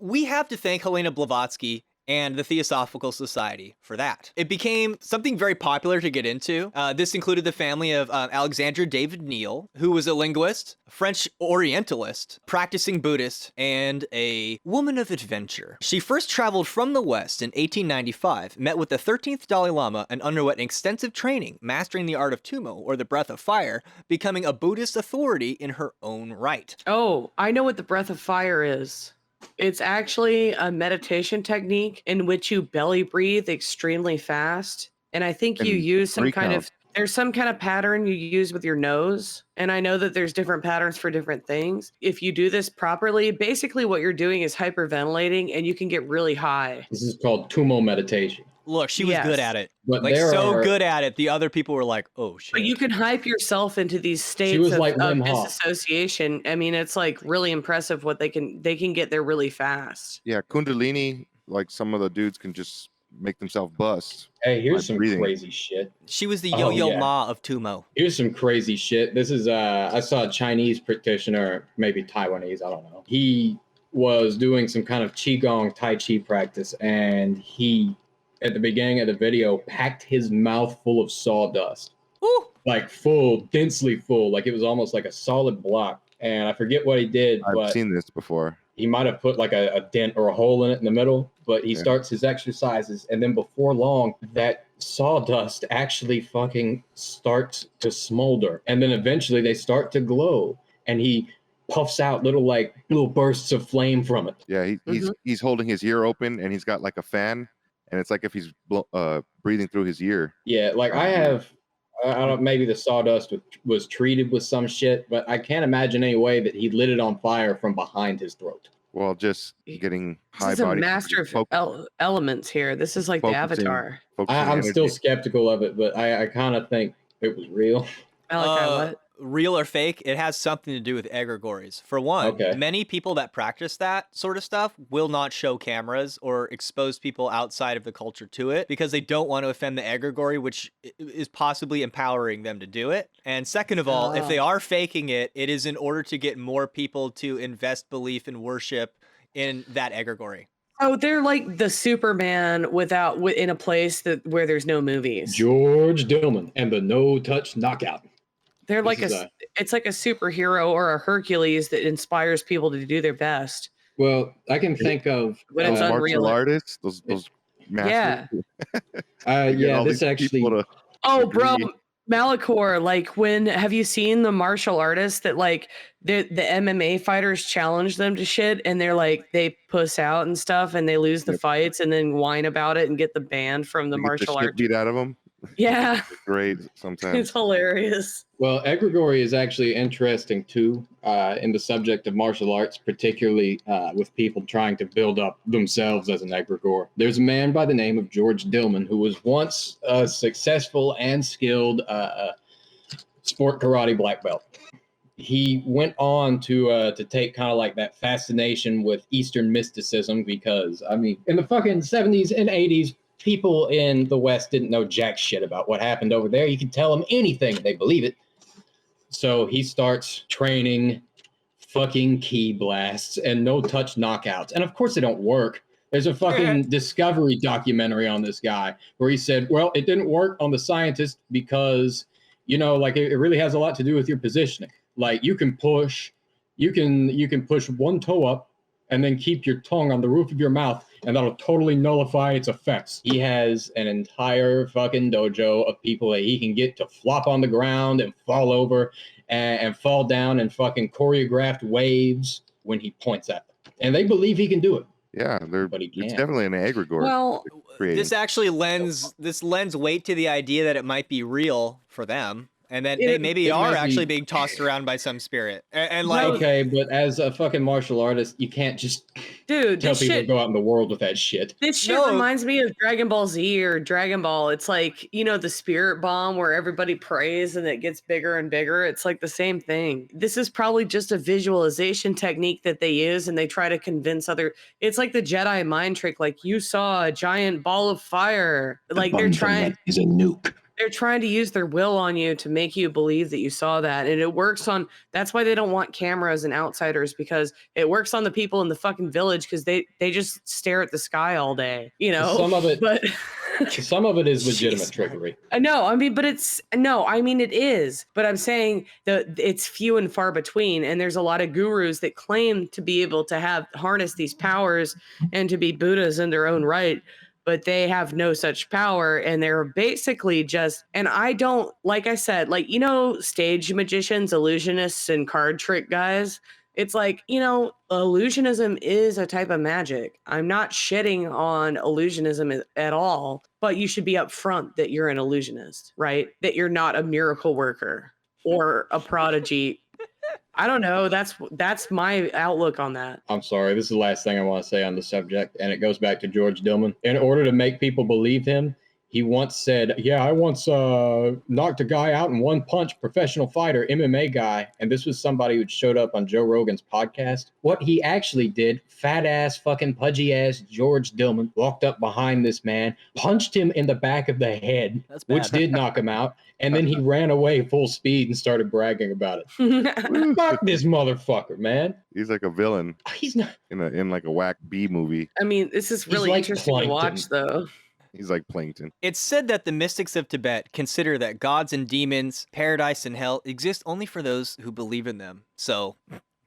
We have to thank Helena Blavatsky and the Theosophical Society for that. It became something very popular to get into. This included the family of Alexandra David Neal, who was a linguist, a French Orientalist, practicing Buddhist, and a woman of adventure. She first traveled from the West in 1895, met with the 13th Dalai Lama, and underwent extensive training, mastering the art of Tummo, or the breath of fire, becoming a Buddhist authority in her own right. Oh, I know what the breath of fire is. It's actually a meditation technique in which you belly breathe extremely fast. And I think you And use some kind recount. of, there's some kind of pattern you use with your nose. And I know that there's different patterns for different things. If you do this properly, basically what you're doing is hyperventilating and you can get really high. This is called Tummo Meditation. Look, she was Yes. good at it. But Like, there so are- good at it. The other people were like, oh, shit. But you can hype yourself into these states was of, like of Wim Hof. disassociation. I mean, it's like really impressive what they can get there really fast. Yeah, Kundalini, like some of the dudes can just make themselves bust. Hey, here's By some breathing. crazy shit. She was the Oh, Yo-Yo yeah. Ma of Tummo. Here's some crazy shit. This is I saw a Chinese practitioner, maybe Taiwanese, I don't know. He was doing some kind of Qigong Tai Chi practice, and he, at the beginning of the video, packed his mouth full of sawdust. Woo! Like full, densely full, like it was almost like a solid block. And I forget what he did, I've but seen this before. he might have put like a dent or a hole in it in the middle, but he Yeah. starts his exercises, and then before long, that sawdust actually fucking starts to smolder, and then eventually they start to glow, and he puffs out little bursts of flame from it. Yeah, he's holding his ear open and he's got like a fan, and it's like if he's breathing through his ear. Yeah, like I don't, maybe the sawdust was treated with some shit, but I can't imagine any way that he lit it on fire from behind his throat. Well, just getting This high is a body. master of elements here. This is like the Focusing. Avatar. focusing I'm still energy. skeptical of it, but I kind of think it was real. I like that. What? real or fake, it has something to do with egregores. For one, Okay. many people that practice that sort of stuff will not show cameras or expose people outside of the culture to it because they don't want to offend the egregore, which is possibly empowering them to do it. And second of all, if they are faking it, it is in order to get more people to invest belief and worship in that egregore. Oh, they're like the Superman without in a place where there's no movies. George Dillman and the No Touch Knockout. They're like This is it's like a superhero or a Hercules that inspires people to do their best. Well, I can think of When it's unreal. martial artists, those masters. yeah, all this these actually. people to Oh, bro, agree. Malachor, like have you seen the martial artists that like the MMA fighters challenge them to shit and they're like they puss out and stuff and they lose the Yep. fights and then whine about it and get the ban from the They get martial shit art. beat out of them. Yeah, Great it's sometimes. hilarious. Well, Egregore is actually interesting too in the subject of martial arts, particularly with people trying to build up themselves as an Egregore. There's a man by the name of George Dillman who was once a successful and skilled sport karate black belt. He went on to take kind of like that fascination with Eastern mysticism because, I mean, in the fucking 70s and 80s, people in the West didn't know jack shit about what happened over there. You could tell them anything, they believe it. So he starts training fucking key blasts and no touch knockouts. And of course they don't work. There's a fucking Discovery documentary on this guy where he said, well, it didn't work on the scientist because, you know, like it really has a lot to do with your positioning. Like you can push one toe up and then keep your tongue on the roof of your mouth, and that'll totally nullify its effects. He has an entire fucking dojo of people that he can get to flop on the ground and fall over and fall down in fucking choreographed waves when he points at them. And they believe he can do it. Yeah, But he it's can't. definitely an egregore. Well, creating. This actually lends weight to the idea that it might be real for them, and that they maybe it are might be- actually being tossed around by some spirit. And like, Okay, but as a fucking martial artist, you can't just dude, tell this people shit to go out in the world with that shit. This shit No. reminds me of Dragon Ball Z or Dragon Ball. It's like, you know, the spirit bomb where everybody prays and it gets bigger and bigger. It's like the same thing. This is probably just a visualization technique that they use and they try to convince it's like the Jedi mind trick. Like you saw a giant ball of fire. Like they're trying is a nuke. they're trying to use their will on you to make you believe that you saw that. And it works on, that's why they don't want cameras and outsiders, because it works on the people in the fucking village because they just stare at the sky all day, you know? Some of it- but Some of it is legitimate Jeez. trickery. no, I mean, but it is, but I'm saying that it's few and far between. And there's a lot of gurus that claim to be able to harness these powers and to be Buddhas in their own right, but they have no such power. And they're basically just, and I don't, like I said, like, you know, stage magicians, illusionists, and card trick guys. It's like, you know, illusionism is a type of magic. I'm not shitting on illusionism at all, but you should be upfront that you're an illusionist, right? That you're not a miracle worker or a prodigy. I don't know. That's my outlook on that. I'm sorry, this is the last thing I want to say on the subject, and it goes back to George Dillman. In order to make people believe him, he once said, yeah, I once knocked a guy out in one punch, professional fighter, MMA guy. And this was somebody who showed up on Joe Rogan's podcast. What he actually did, fat ass, fucking pudgy ass George Dillman walked up behind this man, punched him in the back of the head, That's bad. which did knock him out. And then he ran away full speed and started bragging about it. Fuck this motherfucker, man. He's like a villain He's not. in like a whack B movie. I mean, this is really like interesting to plankton. watch, though. He's like plankton. it's said that the mystics of Tibet consider that gods and demons, paradise and hell exist only for those who believe in them. So,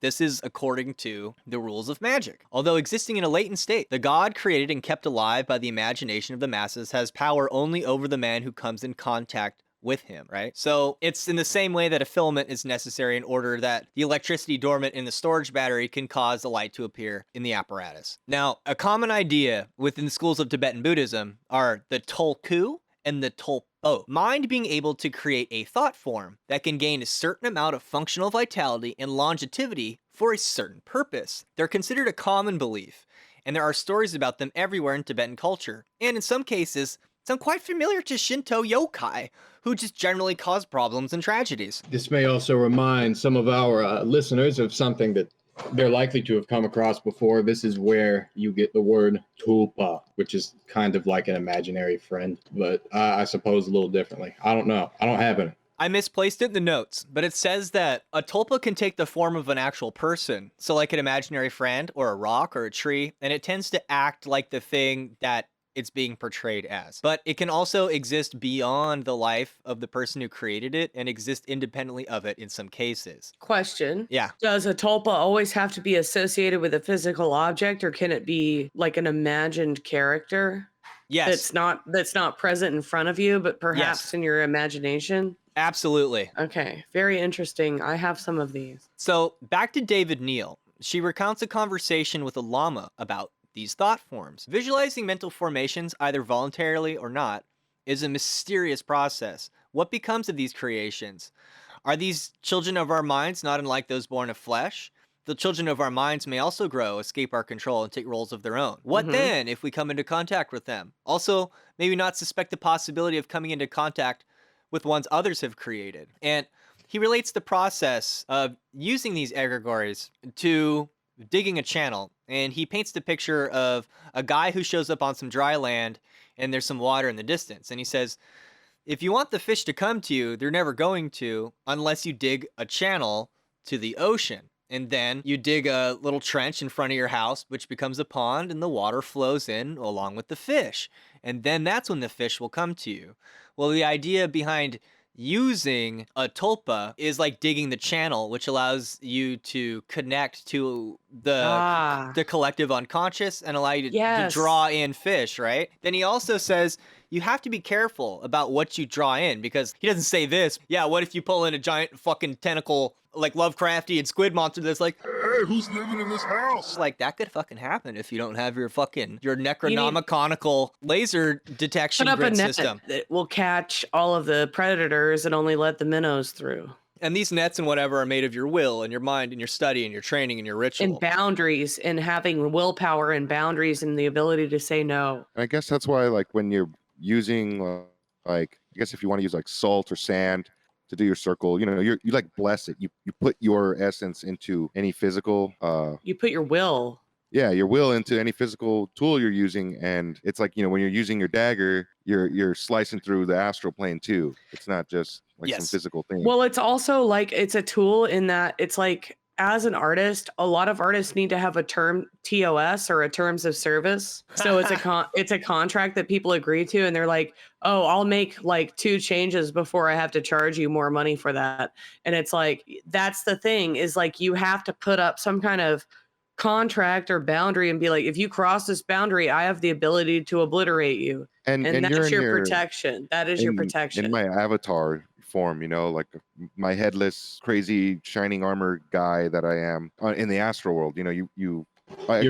this is according to the rules of magic. Although existing in a latent state, the god created and kept alive by the imagination of the masses has power only over the man who comes in contact with him, right? So it's in the same way that a filament is necessary in order that the electricity dormant in the storage battery can cause the light to appear in the apparatus. Now, a common idea within the schools of Tibetan Buddhism are the Tulku and the Tulpo. Mind being able to create a thought form that can gain a certain amount of functional vitality and longevity for a certain purpose. They're considered a common belief, and there are stories about them everywhere in Tibetan culture, and in some cases, sound quite familiar to Shinto yokai, who just generally cause problems and tragedies. This may also remind some of our listeners of something that they're likely to have come across before. This is where you get the word tulpa, which is kind of like an imaginary friend, but I suppose a little differently. I don't know. I don't have any. I misplaced it in the notes, but it says that a tulpa can take the form of an actual person, so like an imaginary friend or a rock or a tree, and it tends to act like the thing that it's being portrayed as. But it can also exist beyond the life of the person who created it and exist independently of it in some cases. Question. Yeah. Does a tulpa always have to be associated with a physical object, or can it be like an imagined character Yes. that's not present in front of you, but perhaps Yes. in your imagination? Absolutely. Okay, very interesting. I have some of these. So back to David Neal. She recounts a conversation with a llama about these thought forms. Visualizing mental formations, either voluntarily or not, is a mysterious process. What becomes of these creations? Are these children of our minds not unlike those born of flesh? The children of our minds may also grow, escape our control, and take roles of their own. What then if we come into contact with them? Also, maybe not suspect the possibility of coming into contact with ones others have created. And he relates the process of using these egregores to digging a channel, and he paints the picture of a guy who shows up on some dry land and there's some water in the distance, and he says, if you want the fish to come to you, they're never going to unless you dig a channel to the ocean. And then you dig a little trench in front of your house, which becomes a pond, and the water flows in along with the fish. And then that's when the fish will come to you. Well, the idea behind using a tulpa is like digging the channel, which allows you to connect to the collective unconscious and allow you to draw in fish, right? Then he also says you have to be careful about what you draw in, because he doesn't say this. Yeah, what if you pull in a giant fucking tentacle, like Lovecraftian squid monster that's like, hey, who's living in this house? Like, that could fucking happen if you don't have your Necronomiconical laser detection Put up grid a net system. that will catch all of the predators and only let the minnows through. And these nets and whatever are made of your will and your mind and your study and your training and your ritual. And boundaries, and having willpower and boundaries and the ability to say no. I guess that's why, like, when you're using, like, I guess if you want to use like salt or sand to do your circle, you know, you like bless it. You put your essence into any physical. You put your will. Yeah, your will into any physical tool you're using, and it's like, you know, when you're using your dagger, you're slicing through the astral plane too. It's not just like some physical thing. Well, it's also like it's a tool in that it's like, as an artist, a lot of artists need to have a term TOS, or a terms of service. So it's a contract that people agree to, and they're like, oh, I'll make like 2 changes before I have to charge you more money for that. And it's like, that's the thing, is like, you have to put up some kind of contract or boundary and be like, if you cross this boundary, I have the ability to obliterate you. And that's your protection. That is your protection. In my avatar form, you know, like my headless, crazy, shining armor guy that I am in the astral world, you know, your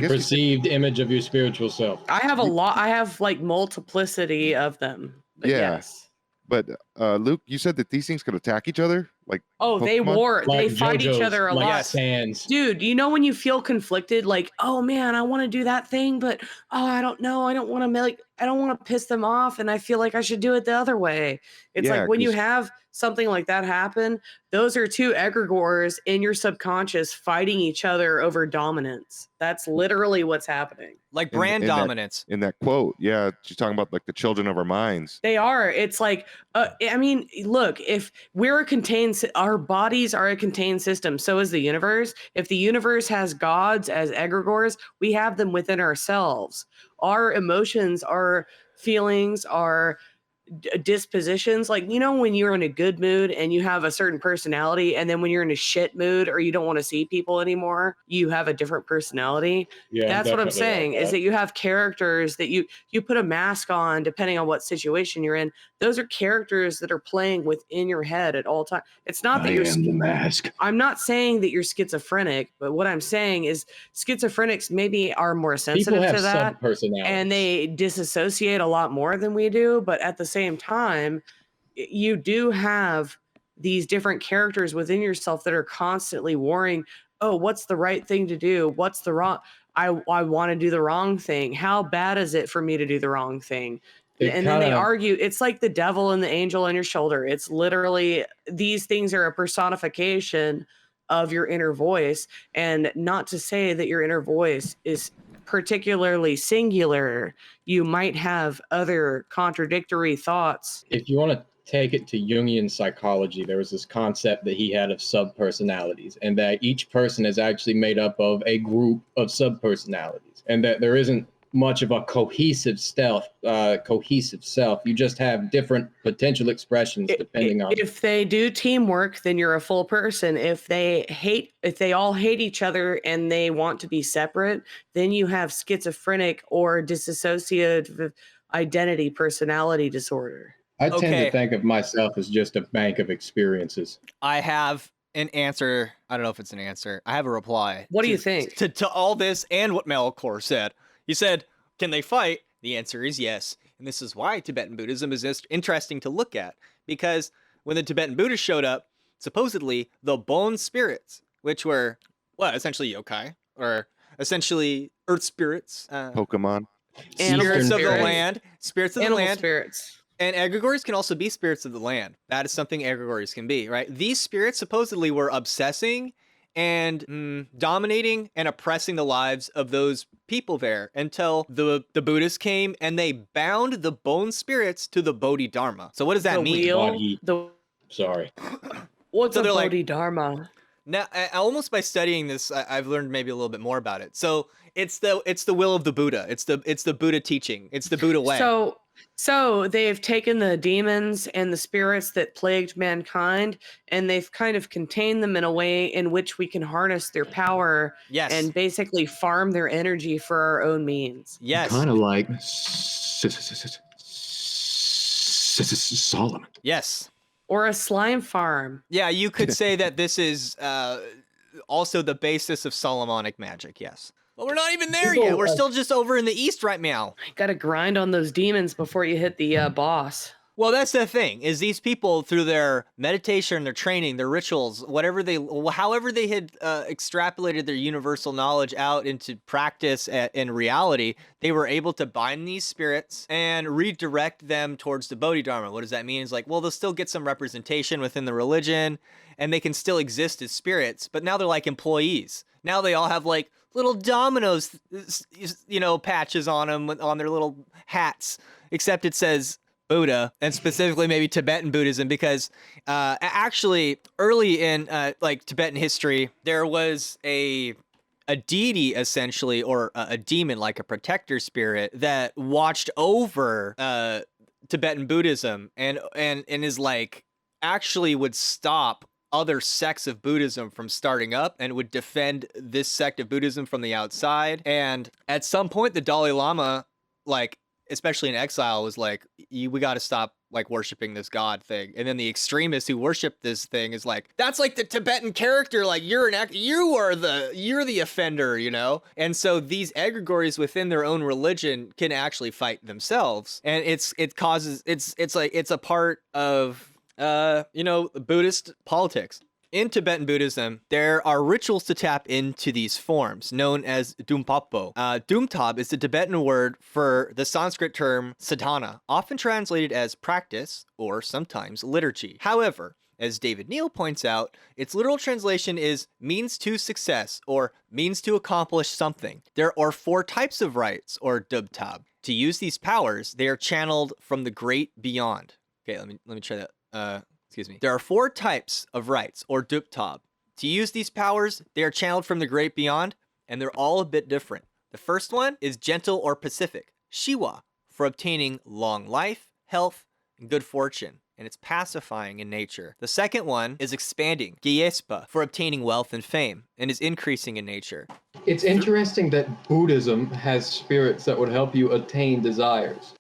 perceived image of your spiritual self. I have I have like multiplicity of them. But yes. But Luke, you said that these things could attack each other, like Pokemon? They fight each other a lot. Sands. Dude, you know when you feel conflicted, like, oh man, I want to do that thing, but I don't know, I don't want to piss them off, and I feel like I should do it the other way. It's like when you have something like that happen, those are 2 egregores in your subconscious fighting each other over dominance. That's literally what's happening. Like brand dominance. In that quote, yeah, she's talking about like the children of our minds. They are. It's like, I mean, look, if we're our bodies are a contained system, so is the universe. If the universe has gods as egregores, we have them within ourselves. Our emotions, our feelings, our dispositions, like, you know, when you're in a good mood and you have a certain personality, and then when you're in a shit mood or you don't want to see people anymore, you have a different personality. That's what I'm saying, is that you have characters that you put a mask on depending on what situation you're in. Those are characters that are playing within your head at all times. It's not that the mask. I'm not saying that you're schizophrenic, but what I'm saying is schizophrenics maybe are more sensitive to that, and they disassociate a lot more than we do. But at the same time, you do have these different characters within yourself that are constantly warring, oh, what's the right thing to do? What's the wrong? I want to do the wrong thing. How bad is it for me to do the wrong thing? And then they argue. It's like the devil and the angel on your shoulder. It's literally, these things are a personification of your inner voice. And not to say that your inner voice is particularly singular. You might have other contradictory thoughts. If you want to take it to Jungian psychology, there was this concept that he had of subpersonalities, and that each person is actually made up of a group of subpersonalities, and that there isn't much of a cohesive self. You just have different potential expressions depending on. If they do teamwork, then you're a full person. If they all hate each other and they want to be separate, then you have schizophrenic or dissociative identity personality disorder. I tend to think of myself as just a bank of experiences. I have an answer. I don't know if it's an answer. I have a reply. What do you think? To all this and what Malachor said. He said, can they fight? The answer is yes. And this is why Tibetan Buddhism is interesting to look at. Because when the Tibetan Buddhists showed up, supposedly the bone spirits, which were, essentially yokai, or essentially earth spirits. Pokemon. Spirits of the land. Spirits of the Animal land. spirits. And Egregores can also be spirits of the land. That is something Egregores can be, right? These spirits supposedly were obsessing and dominating and oppressing the lives of those people there until the Buddhists came and they bound the bone spirits to the Bodhidharma. So what does that mean? Sorry. What's So a they're like- Bodhidharma? Now, almost by studying this, I've learned maybe a little bit more about it. So it's the will of the Buddha. It's the Buddha teaching. It's the Buddha way. So they've taken the demons and the spirits that plagued mankind, and they've kind of contained them in a way in which we can harness their power Yes. and basically farm their energy for our own means. Yes. Kind of like Solomon. Yes. Or a slime farm. Yeah, you could say that this is also the basis of Solomonic magic, yes. But we're not even there yet. We're still just over in the east right now. Got to grind on those demons before you hit the boss. Well, that's the thing, is these people, through their meditation, their training, their rituals, however they had extrapolated their universal knowledge out into practice in reality, they were able to bind these spirits and redirect them towards the Bodhidharma. What does that mean? It's like, well, they'll still get some representation within the religion, and they can still exist as spirits, but now they're like employees. Now they all have like little dominoes, patches on them, on their little hats, except it says Buddha, and specifically maybe Tibetan Buddhism, because actually early in Tibetan history, there was a deity essentially, or a demon, like a protector spirit, that watched over Tibetan Buddhism and is like actually would stop other sects of Buddhism from starting up and would defend this sect of Buddhism from the outside. And at some point, the Dalai Lama, especially in exile, was like, we got to stop worshiping this god thing. And then the extremists who worship this thing is like, that's like the Tibetan character, like you're the offender, And so these egregores within their own religion can actually fight themselves, and it's a part of Buddhist politics. In Tibetan Buddhism, there are rituals to tap into these forms, known as Dumpapo. Dumtab is the Tibetan word for the Sanskrit term sadhana, often translated as practice or sometimes liturgy. However, as David Neal points out, its literal translation is means to success or means to accomplish something. There are 4 types of rites, or dubtab. To use these powers, they are channeled from the great beyond. Okay, let me try that. Excuse me. There are 4 types of rites, or duptab. To use these powers, they are channeled from the great beyond, and they're all a bit different. The first one is gentle or pacific, Shiwa, for obtaining long life, health, and good fortune, and it's pacifying in nature. The second one is expanding, Gyespa, for obtaining wealth and fame, and is increasing in nature. It's interesting that Buddhism has spirits that would help you attain desires.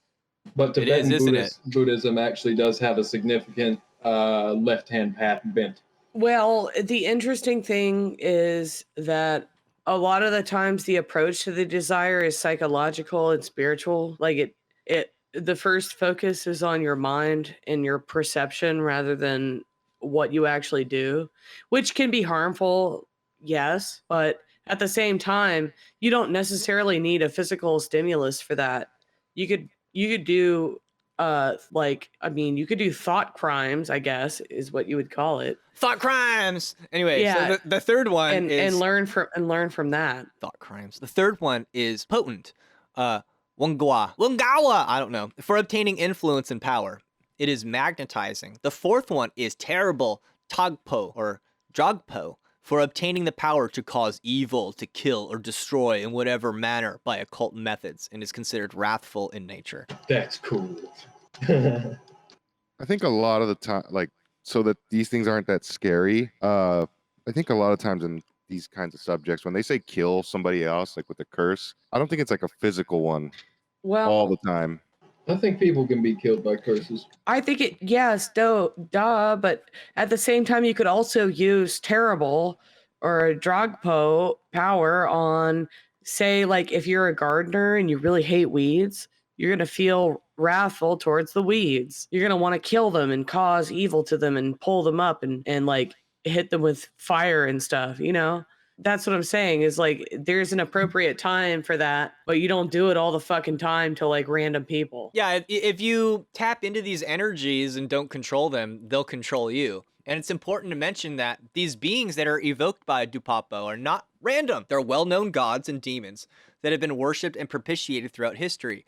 But Tibetan Buddhism actually does have a significant left-hand path bent. Well, the interesting thing is that a lot of the times the approach to the desire is psychological and spiritual. Like the first focus is on your mind and your perception rather than what you actually do, which can be harmful, yes, but at the same time, you don't necessarily need a physical stimulus for that. You could do like, I mean, you could do thought crimes, I guess, is what you would call it. Thought crimes. Anyway, Yeah. so the third one And is learn from that. thought crimes. The third one is potent. Wungawa, I don't know, for obtaining influence and power. It is magnetizing. The fourth one is terrible, tagpo or drogpo, for obtaining the power to cause evil, to kill or destroy in whatever manner by occult methods, and is considered wrathful in nature. That's cool. I think a lot of the time, like, so that these things aren't that scary. I think a lot of times in these kinds of subjects, when they say kill somebody else, like with a curse, I don't think it's like a physical one Well, all the time. I think people can be killed by curses. I think yes, duh, but at the same time, you could also use terrible or a drogpo power on, say, like if you're a gardener and you really hate weeds, you're going to feel wrathful towards the weeds. You're going to want to kill them and cause evil to them and pull them up and like hit them with fire and stuff, you know? That's what I'm saying is like there's an appropriate time for that, but you don't do it all the fucking time to like random people. Yeah, if you tap into these energies and don't control them, they'll control you. And it's important to mention that these beings that are evoked by Dupapo are not random. They're well-known gods and demons that have been worshipped and propitiated throughout history.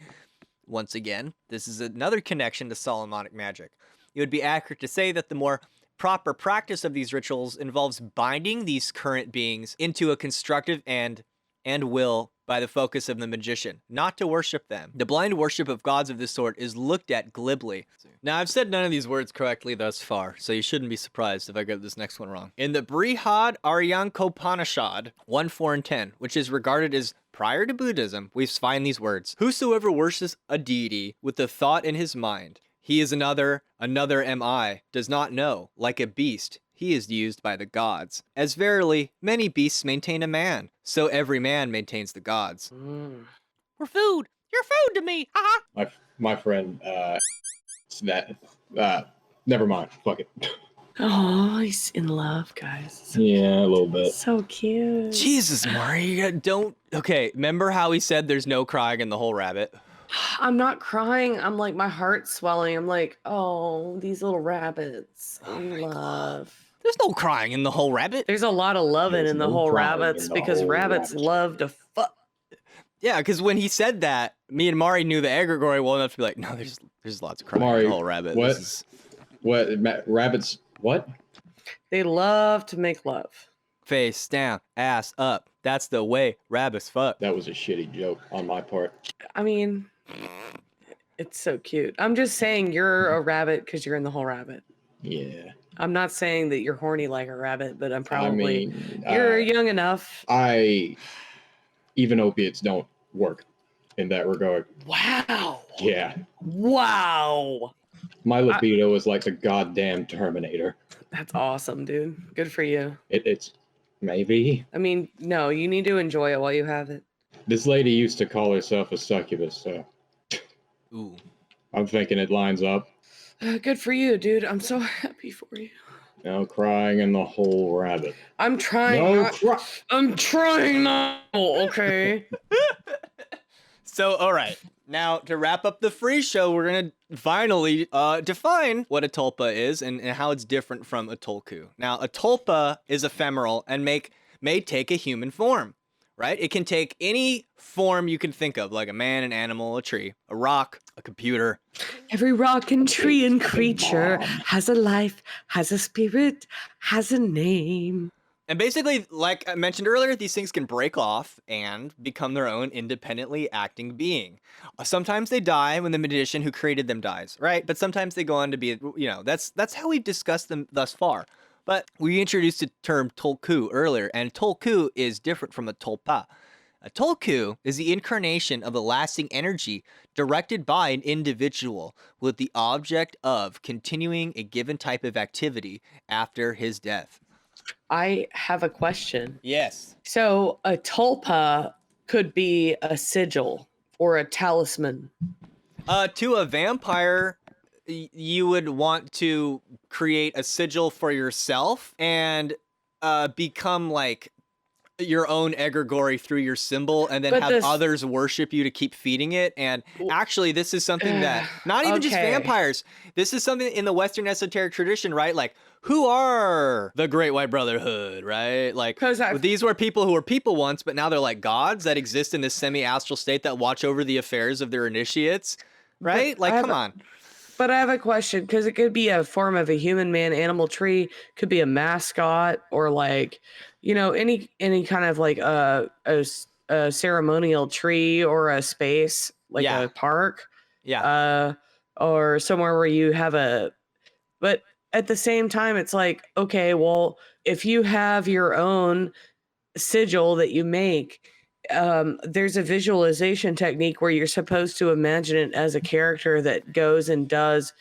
Once again, this is another connection to Solomonic magic. It would be accurate to say that the more proper practice of these rituals involves binding these current beings into a constructive and will by the focus of the magician, not to worship them. The blind worship of gods of this sort is looked at glibly. Now, I've said none of these words correctly thus far, so you shouldn't be surprised if I get this next one wrong. In the Brihad Aryankopanishad 1, 4, and 10, which is regarded as prior to Buddhism, we find these words: "Whosoever worships a deity with the thought in his mind, he is another am I, does not know, like a beast, he is used by the gods. As verily, many beasts maintain a man, so every man maintains the gods." We're food. You're food to me. Haha. My friend, that, never mind. Fuck it. Oh, he's in love, guys. Yeah, a little bit. So cute. Jesus, Mari, don't... Okay, remember how he said there's no crying in the whole rabbit? I'm not crying. I'm like, my heart's swelling. I'm like, oh, these little rabbits. Love. There's no crying in the whole rabbit. There's a lot of loving There's in the no whole crying rabbits in the because whole rabbits rabbit. love to fuck. Yeah, because when he said that, me and Mari knew the Egregore well enough to be like, no, there's lots of crying in Mari, the whole rabbit. what? This is... What? Rabbits? What? They love to make love. Face down, ass up. That's the way rabbits fuck. That was a shitty joke on my part. I mean, it's so cute. I'm just saying you're a rabbit because you're in the whole rabbit. Yeah. I'm not saying that you're horny like a rabbit, but I'm probably... I mean, you're young enough. Even opiates don't work in that regard. Wow. Yeah. Wow. My libido is like the goddamn Terminator. That's awesome, dude. Good for you. It's maybe. I mean, no, you need to enjoy it while you have it. This lady used to call herself a succubus, so Ooh. I'm thinking it lines up. Good for you, dude. I'm so happy for you. No crying in the whole rabbit. I'm trying No not... cry. I'm trying not... Okay. So, all right. Now, to wrap up the free show, we're going to finally define what a tulpa is and how it's different from a tulku. Now, a tulpa is ephemeral and may take a human form, right? It can take any form you can think of, like a man, an animal, a tree, a rock, a computer. Every rock and tree and creature has a life, has a spirit, has a name. And basically, like I mentioned earlier, these things can break off and become their own independently acting being. Sometimes they die when the magician who created them dies, right? But sometimes they go on to be, that's how we've discussed them thus far. But we introduced the term tulku earlier, and tulku is different from a tulpa. A tulku is the incarnation of a lasting energy directed by an individual with the object of continuing a given type of activity after his death. I have a question. Yes. So a tulpa could be a sigil or a talisman. To a vampire, you would want to create a sigil for yourself and become like your own egregore through your symbol and then But have this- others worship you to keep feeding it. And actually, this is something that not even just Okay. vampires. This is something in the Western esoteric tradition, right? Like, who are the Great White Brotherhood, right? Like, 'Cause these were people who were people once, but now they're like gods that exist in this semi-astral state that watch over the affairs of their initiates, right? But Like, I have come a- on. But I have a question because it could be a form of a human, man, animal, tree. Could be a mascot or like, any kind of like a ceremonial tree or a space like Yeah. a park, Yeah. or somewhere where you have a. But at the same time, it's like, okay, well, if you have your own sigil that you make, there's a visualization technique where you're supposed to imagine it as a character that goes and does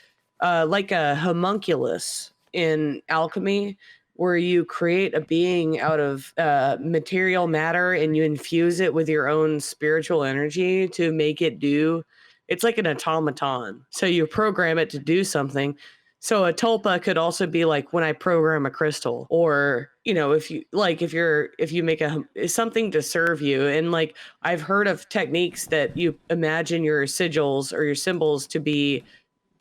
like a homunculus in alchemy, where you create a being out of material matter and you infuse it with your own spiritual energy to make it do. It's like an automaton, so you program it to do something. So a tulpa could also be like when I program a crystal, or if you make something to serve you. And like I've heard of techniques that you imagine your sigils or your symbols to be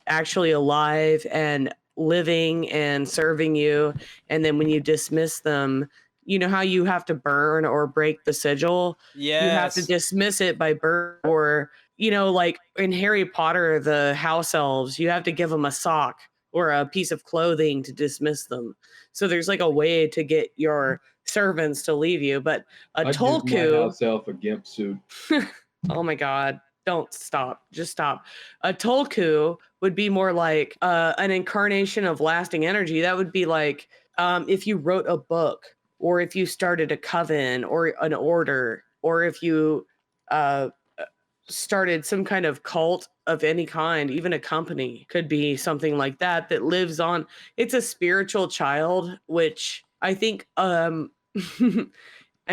actually alive and living and serving you, and then when you dismiss them, you know how you have to burn or break the sigil. Yes. You have to dismiss it by burn, or like in Harry Potter, the house elves, you have to give them a sock or a piece of clothing to dismiss them. So there's like a way to get your servants to leave you. But a I give my tolku, house elf a gimp suit. oh my god, don't stop, just stop. A tolku would be more like an incarnation of lasting energy. That would be like if you wrote a book, or if you started a coven or an order, or if you started some kind of cult of any kind. Even a company could be something like that lives on. It's a spiritual child, which I think I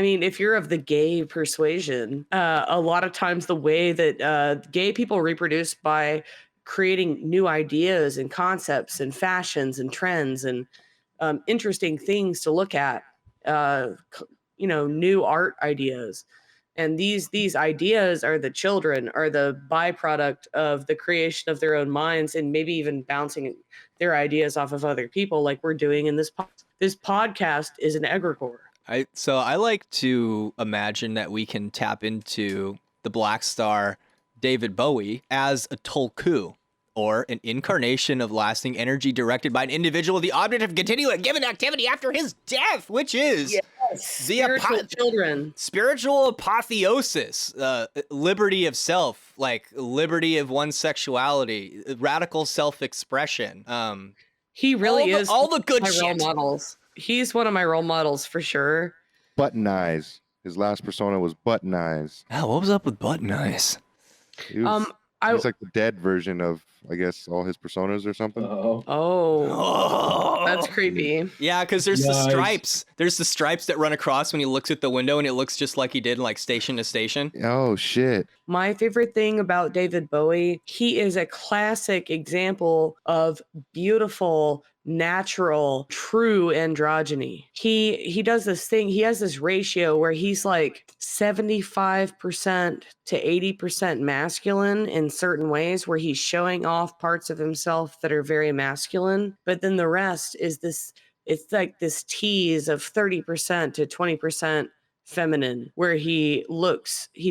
mean, if you're of the gay persuasion, a lot of times the way that gay people reproduce by creating new ideas and concepts and fashions and trends and interesting things to look at, new art ideas. And these ideas are the children, are the byproduct of the creation of their own minds, and maybe even bouncing their ideas off of other people, like we're doing in this podcast is an egregore. So I like to imagine that we can tap into the Black Star David Bowie as a tolku, or an incarnation of lasting energy directed by an individual, the object of continual and given activity after his death, which is Spiritual children. Spiritual apotheosis, liberty of self, like liberty of one's sexuality, radical self-expression. He really all is all the good my shit. role models. He's one of my role models for sure. Button Eyes. His last persona was Button Eyes. Oh, what was up with Button Eyes? He was, he's like the dead version of, I guess, all his personas or something. Oh, that's creepy. Yeah, because there's the Nice. stripes. There's the stripes that run across when he looks at the window, and it looks just like he did in like Station to Station. Oh, shit. My favorite thing about David Bowie, he is a classic example of beautiful, natural, true androgyny. He does this thing, he has this ratio where he's like 75% to 80% masculine in certain ways, where he's showing off parts of himself that are very masculine, but then the rest is this, it's like this tease of 30% to 20% feminine, where he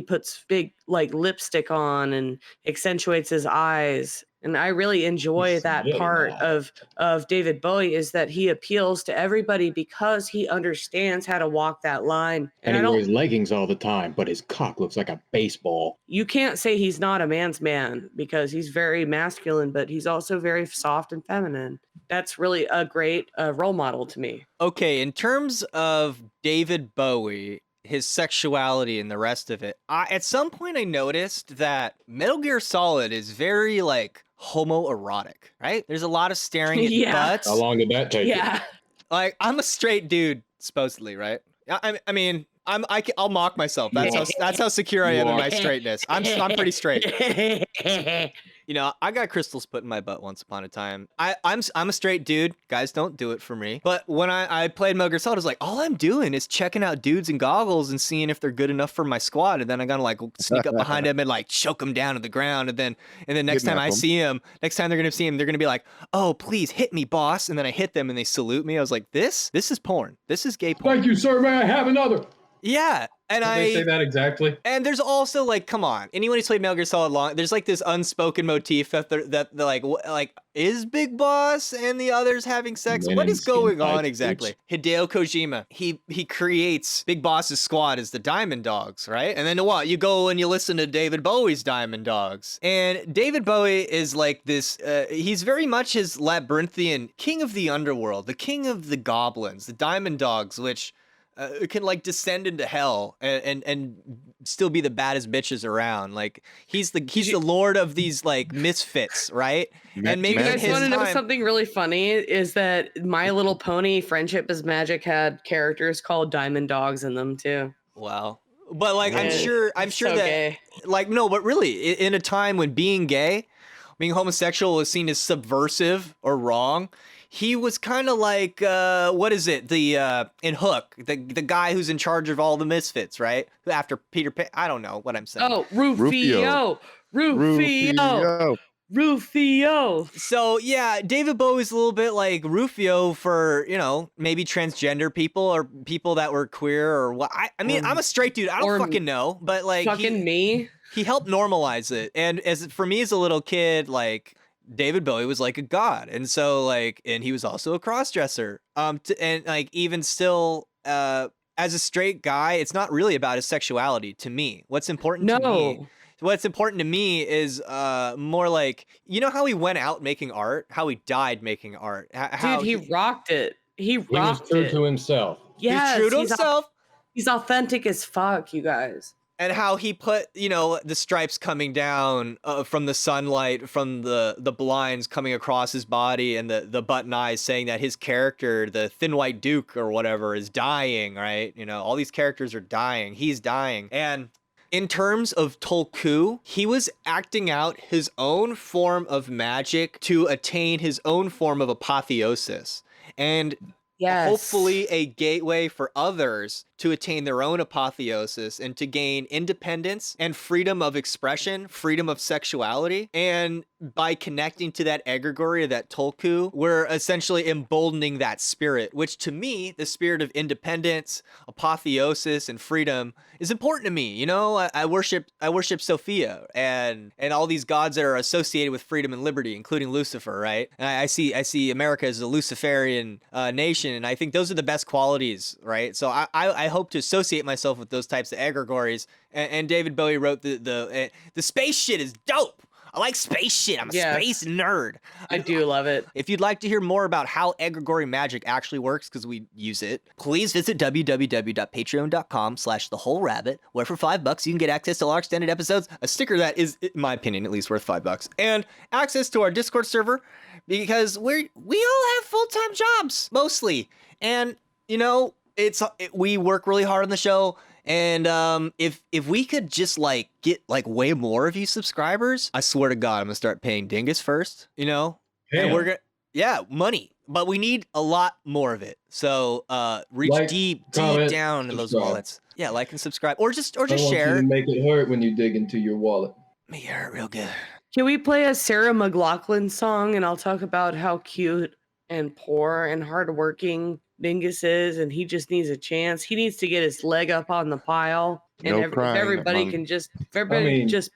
puts big like lipstick on and accentuates his eyes. And I really enjoy He's that really part nice. of David Bowie, is that he appeals to everybody because he understands how to walk that line. And I he don't, wears leggings all the time, but his cock looks like a baseball. you can't say he's not a man's man, because he's very masculine, but he's also very soft and feminine. That's really a great role model to me. Okay, in terms of David Bowie, his sexuality and the rest of it, at some point I noticed that Metal Gear Solid is very like homoerotic, right? There's a lot of staring at Yeah. butts. How long did that take you? Yeah. Like, I'm a straight dude, supposedly, right? I mean, I'll mock myself. That's how secure I am in my straightness. I'm pretty straight. You know, I got crystals put in my butt once upon a time. I'm a straight dude. Guys, don't do it for me. But when I played Metal Gear Solid, I was like, all I'm doing is checking out dudes in goggles and seeing if they're good enough for my squad. And then I gotta like sneak up behind them and like choke them down to the ground. And then next time I see him, next time they're gonna see him, they're gonna be like, oh, please hit me, boss. And then I hit them and they salute me. I was like, this is porn. This is gay porn. Thank you, sir. May I have another? Yeah. And Did they say that exactly? And there's also like, come on, anyone who's played Metal Gear Solid long, there's like this unspoken motif that they're like, is Big Boss and the others having sex? Men What in is going skin on tight exactly? Hideo Kojima, he creates Big Boss's squad as the Diamond Dogs, right? And then what? You go and you listen to David Bowie's Diamond Dogs, and David Bowie is like this. He's very much his labyrinthian king of the underworld, the king of the goblins, the Diamond Dogs, which. Can like descend into hell and still be the baddest bitches around. Like he's the lord of these like misfits, right? And maybe You in guys his want to know time, something really funny? Is that My Little Pony Friendship is Magic had characters called Diamond Dogs in them too. wow. But like I'm Yeah, sure so that gay. like no, but really in a time when being homosexual was seen as subversive or wrong. He was kind of like, what is it? In Hook, the guy who's in charge of all the misfits, right? After Peter Pan, I don't know what I'm saying. Oh, Rufio. So yeah, David Bowie's a little bit like Rufio for, you know, maybe transgender people or people that were queer or what. I mean, I'm a straight dude. I don't fucking know, but like Me. he helped normalize it. And for me as a little kid, like David Bowie was like a god. And so like, and he was also a crossdresser. And like, even still, as a straight guy, it's not really about his sexuality to me. What's important to me is more like, you know how he went out making art, how he died making art. How Dude, he rocked it. He He was rocked true it. to himself. Yes, he's true to himself. He's authentic as fuck, you guys. And how he put, you know, the stripes coming down from the sunlight, from the blinds coming across his body, and the button eyes saying that his character, the Thin White Duke or whatever, is dying, right? You know, all these characters are dying. He's dying. And in terms of Tulku, he was acting out his own form of magic to attain his own form of apotheosis. And Yes. hopefully a gateway for others to attain their own apotheosis and to gain independence and freedom of expression, freedom of sexuality. And by connecting to that Egregore, or that Tulku, we're essentially emboldening that spirit, which to me, the spirit of independence, apotheosis, and freedom is important to me. You know, I worship Sophia and all these gods that are associated with freedom and liberty, including Lucifer, right? And I see America as a Luciferian nation, and I think those are the best qualities, right? So I hope to associate myself with those types of egregores. And David Bowie wrote the space shit is dope. I like space shit. I'm a space nerd. I do love it. If you'd like to hear more about how Egregore magic actually works, because we use it, please visit www.patreon.com/thewholerabbit, where for $5 you can get access to all our extended episodes, a sticker that is, in my opinion, at least worth $5, and access to our Discord server, because we all have full-time jobs, mostly. And, you know, we work really hard on the show. And if we could just like get like way more of you subscribers, I swear to God, I'm gonna start paying Dingus first, you know? And we're gonna money. But we need a lot more of it. So reach deep down in those wallets. Yeah, like and subscribe. Or just share. I want you to make it hurt when you dig into your wallet. Make it hurt real good. Can we play a Sarah McLachlan song and I'll talk about how cute and poor and hardworking Dingus is, and he just needs a chance. He needs to get his leg up on the pile. And if everybody can just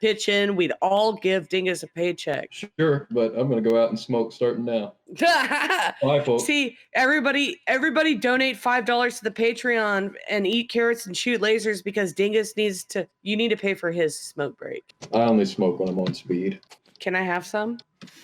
pitch in, we'd all give Dingus a paycheck. Sure, but I'm gonna go out and smoke starting now. Bye, folks. See, everybody donate $5 to the Patreon and eat carrots and shoot lasers because Dingus you need to pay for his smoke break. I only smoke when I'm on speed. Can I have some?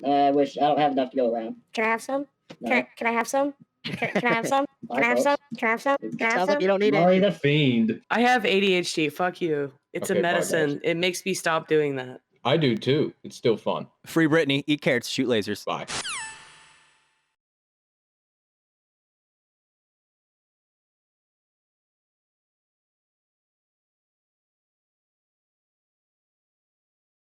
I wish I don't have enough to go around. Can I have some? No. Can I have some? Can I have some? Can I have some? Can I have some? Can I have Sounds like some? you don't need Sorry, it. the fiend. I have ADHD. Fuck you. It's Okay, a bye, medicine. guys. It makes me stop doing that. I do too. It's still fun. Free Britney, eat carrots, shoot lasers. Bye.